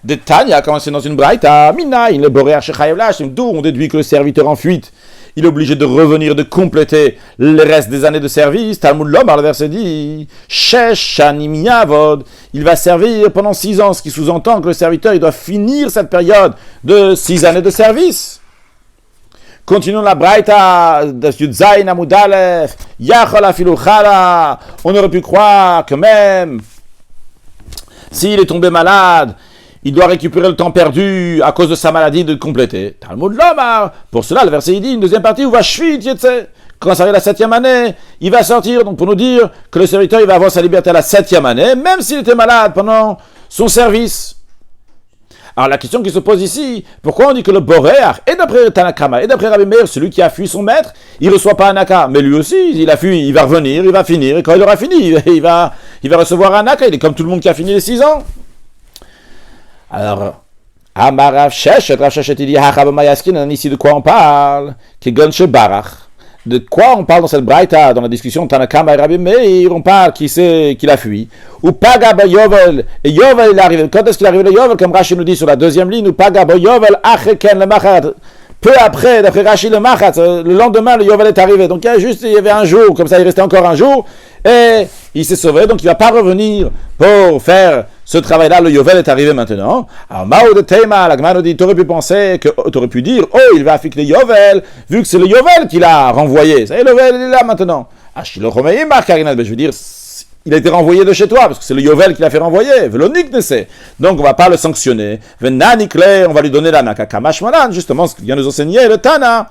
De Tanya, quand c'est dans une braïta, Mina, il est boréach shechayev lashlim, d'où on déduit que le serviteur en fuite, il est obligé de revenir, de compléter le reste des années de service. Talmud Lomar, le verset dit, Shesh shanim yavod, il va servir pendant 6 ans, ce qui sous-entend que le serviteur, il doit finir cette période de 6 années de service. Continuons la braïta de Yudzaïn Amud Aleph, Yachol afilu chala, on aurait pu croire que même s'il est tombé malade, il doit récupérer le temps perdu à cause de sa maladie de compléter. Talmud Lomar. Pour cela, le verset il dit, une deuxième partie, où va shvit yetze. Quand ça arrive la 7e année, il va sortir. Donc pour nous dire que le serviteur, il va avoir sa liberté à la 7e année, même s'il était malade pendant son service. Alors la question qui se pose ici, pourquoi on dit que le boréach, et d'après Tanakama, et d'après Rabbi Meir, celui qui a fui son maître, il ne reçoit pas un naka. Mais lui aussi, il a fui, il va revenir, il va finir, et quand il aura fini, il va recevoir un naka. Il est comme tout le monde qui a fini les 6 ans. Alors, Amar Rav Sheshet, il dit, ici de quoi on parle? De quoi on parle dans cette braïta, dans la discussion de Tanakama et Rabbi Meir? On parle qu'il a fui. Ou Pagaba Yovel, et Yovel il arrive. Quand est-ce qu'il arrive le Yovel? Comme Rashi nous dit sur la 2e ligne, ou Pagaba Yovel, Acheken le Machat. Peu après, d'après Rashi le Machat, le lendemain, le Yovel est arrivé. Donc il y avait un jour, comme ça il restait encore un jour, et il s'est sauvé, donc il ne va pas revenir pour faire ce travail-là. Le Yovel est arrivé maintenant. Alors, Mao de Tema, la Gemara nous dit, tu aurais pu penser, tu aurais pu dire, oh, il va affecter le Yovel, vu que c'est le Yovel qui l'a renvoyé. Ça y est, le Yovel, il est là maintenant. Je veux dire, il a été renvoyé de chez toi, parce que c'est le Yovel qui l'a fait renvoyer. Velonik ne sait. Donc, on ne va pas le sanctionner. Venanikle, on va lui donner la Nakakamash-Malan, justement, ce qu'il vient nous enseigner, le Tana,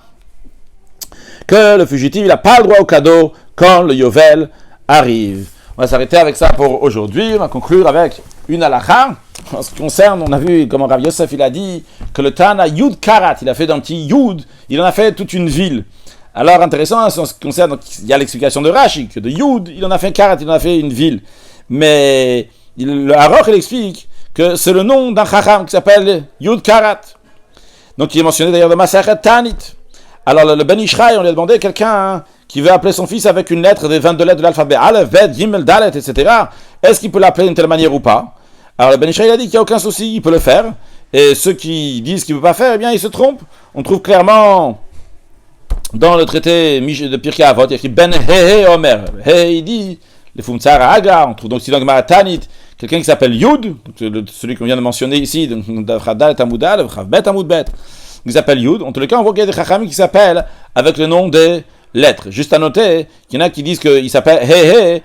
que le fugitif, il n'a pas le droit au cadeau quand le Yovel arrive. On va s'arrêter avec ça pour aujourd'hui. On va conclure avec une halakha En ce qui concerne, on a vu comment Rav Yosef il a dit que le Tana Yud Karat, il a fait d'un petit Yud, il en a fait toute une ville. Alors intéressant, en ce qui concerne, donc, il y a l'explication de Rashi, que de Yud, il en a fait un Karat, il en a fait une ville. Mais le Aroch, il explique que c'est le nom d'un Chacham qui s'appelle Yud Karat. Donc il est mentionné d'ailleurs de Masachet Tanit. Alors le Ben Ishraï, on lui a demandé quelqu'un qui veut appeler son fils avec une lettre des 22 lettres de l'alphabet, Aleph, Bet, Gimel, Dalet, etc. Est-ce qu'il peut l'appeler d'une telle manière ou pas? Alors le Ben Ishraï a dit qu'il n'y a aucun souci, il peut le faire. Et ceux qui disent qu'il ne peut pas faire, eh bien ils se trompent. On trouve clairement dans le traité de Pirkei Avot, il y a écrit Ben He Omer. He, il dit, les Fumtsara Aga, on trouve donc ici dans Gemara Tanit, quelqu'un qui s'appelle Yud, celui qu'on vient de mentionner ici, Dalet Amud Aleph, Bet Amud Bet, qui s'appelle Yud. En tous les cas, on voit qu'il y a des Chachamim qui s'appellent avec le nom des lettres. Juste à noter qu'il y en a qui disent qu'il s'appelle He,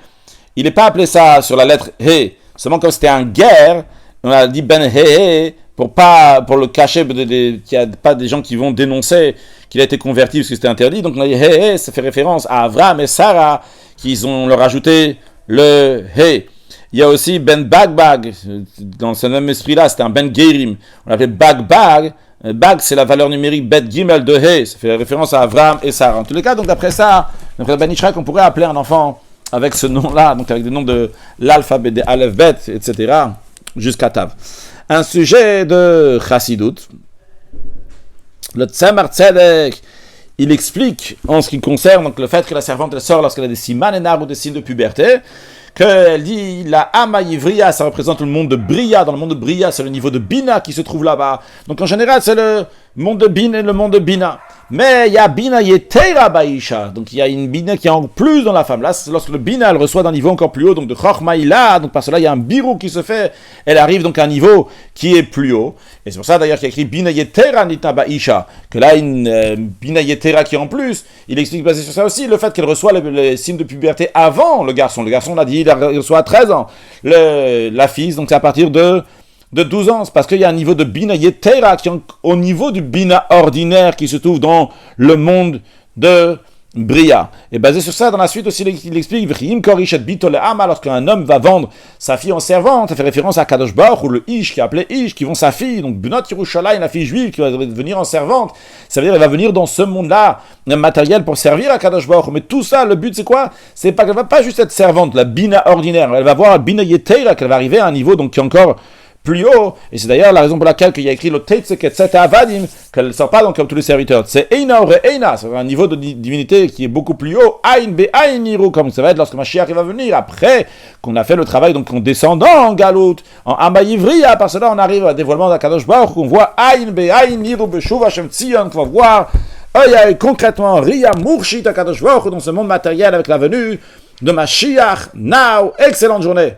il n'est pas appelé ça sur la lettre He, seulement comme c'était un guerre, on a dit Ben He, pour le cacher, qu'il n'y a pas des gens qui vont dénoncer qu'il a été converti parce que c'était interdit. Donc on a dit He, ça fait référence à Avram et Sarah, qui ont leur ajouté le He. Il y a aussi Ben Bagbag, dans ce même esprit-là, c'était un Ben Gerim. On l'appelait Bagbag. Bag, c'est la valeur numérique Bet Gimel de He. Ça fait référence à Avram et Sarah. En tous les cas, donc d'après ça, d'après Ben Ishraï, on pourrait appeler un enfant avec ce nom-là, donc avec des noms de l'alphabet, des Aleph, Bet, etc., jusqu'à Tav. Un sujet de Chassidut. Le Tzemar Tzedek, il explique, en ce qui concerne donc, le fait que la servante elle sort lorsqu'elle a des siman enar ou des signes de puberté, qu'elle dit la Ama Ivriya, ça représente le monde de Bria. Dans le monde de Bria, c'est le niveau de Bina qui se trouve là-bas. Donc en général, c'est le monde de Bina et le monde de Bina. Mais il y a Bina Yetera Baisha. Donc il y a une Bina qui est en plus dans la femme. Là, c'est lorsque le Bina, elle reçoit d'un niveau encore plus haut, donc de Chochma Ila. Donc par cela, il y a un birou qui se fait. Elle arrive donc à un niveau qui est plus haut. Et c'est pour ça d'ailleurs qu'il y a écrit Bina Yetera Nita Baisha. Que là, une Bina Yetera qui est en plus. Il explique basé sur ça aussi le fait qu'elle reçoit les signes de puberté avant le garçon. Le garçon, on l'a dit, il reçoit à 13 ans. La fille, donc c'est à partir de 12 ans, c'est parce qu'il y a un niveau de Bina Yetera qui est au niveau du Bina ordinaire qui se trouve dans le monde de Bria. Et basé sur ça, dans la suite aussi, il explique lorsqu'un homme va vendre sa fille en servante, ça fait référence à Kadosh Baruch ou le Ish qui est appelé Ish, qui vend sa fille, donc Bunot Yerushalayim, la fille juive qui va devenir en servante. Ça veut dire qu'elle va venir dans ce monde-là, un matériel pour servir à Kadosh Baruch. Mais tout ça, le but c'est quoi? C'est pas qu'elle va pas juste être servante, la Bina ordinaire, elle va avoir la Bina Yetera, qu'elle va arriver à un niveau donc qui est encore plus haut, et c'est d'ailleurs la raison pour laquelle il y a écrit le Tetzeket Avadim, qu'elle ne sort pas donc comme tous les serviteurs. C'est Eina Ore Eina, c'est un niveau de divinité qui est beaucoup plus haut. Ain Be Ain Niru, comme ça va être lorsque Mashiach va venir, après qu'on a fait le travail donc en descendant en Galout, en Amaïvriya, par cela on arrive à dévoilement d'Akadosh Baruch, on voit Ain Be Ain Niru Beshuv Hashem Tzion, qu'on va voir concrètement Ria Murshit Akadosh Baruch dans ce monde matériel avec la venue de Mashiach. Now, excellente journée.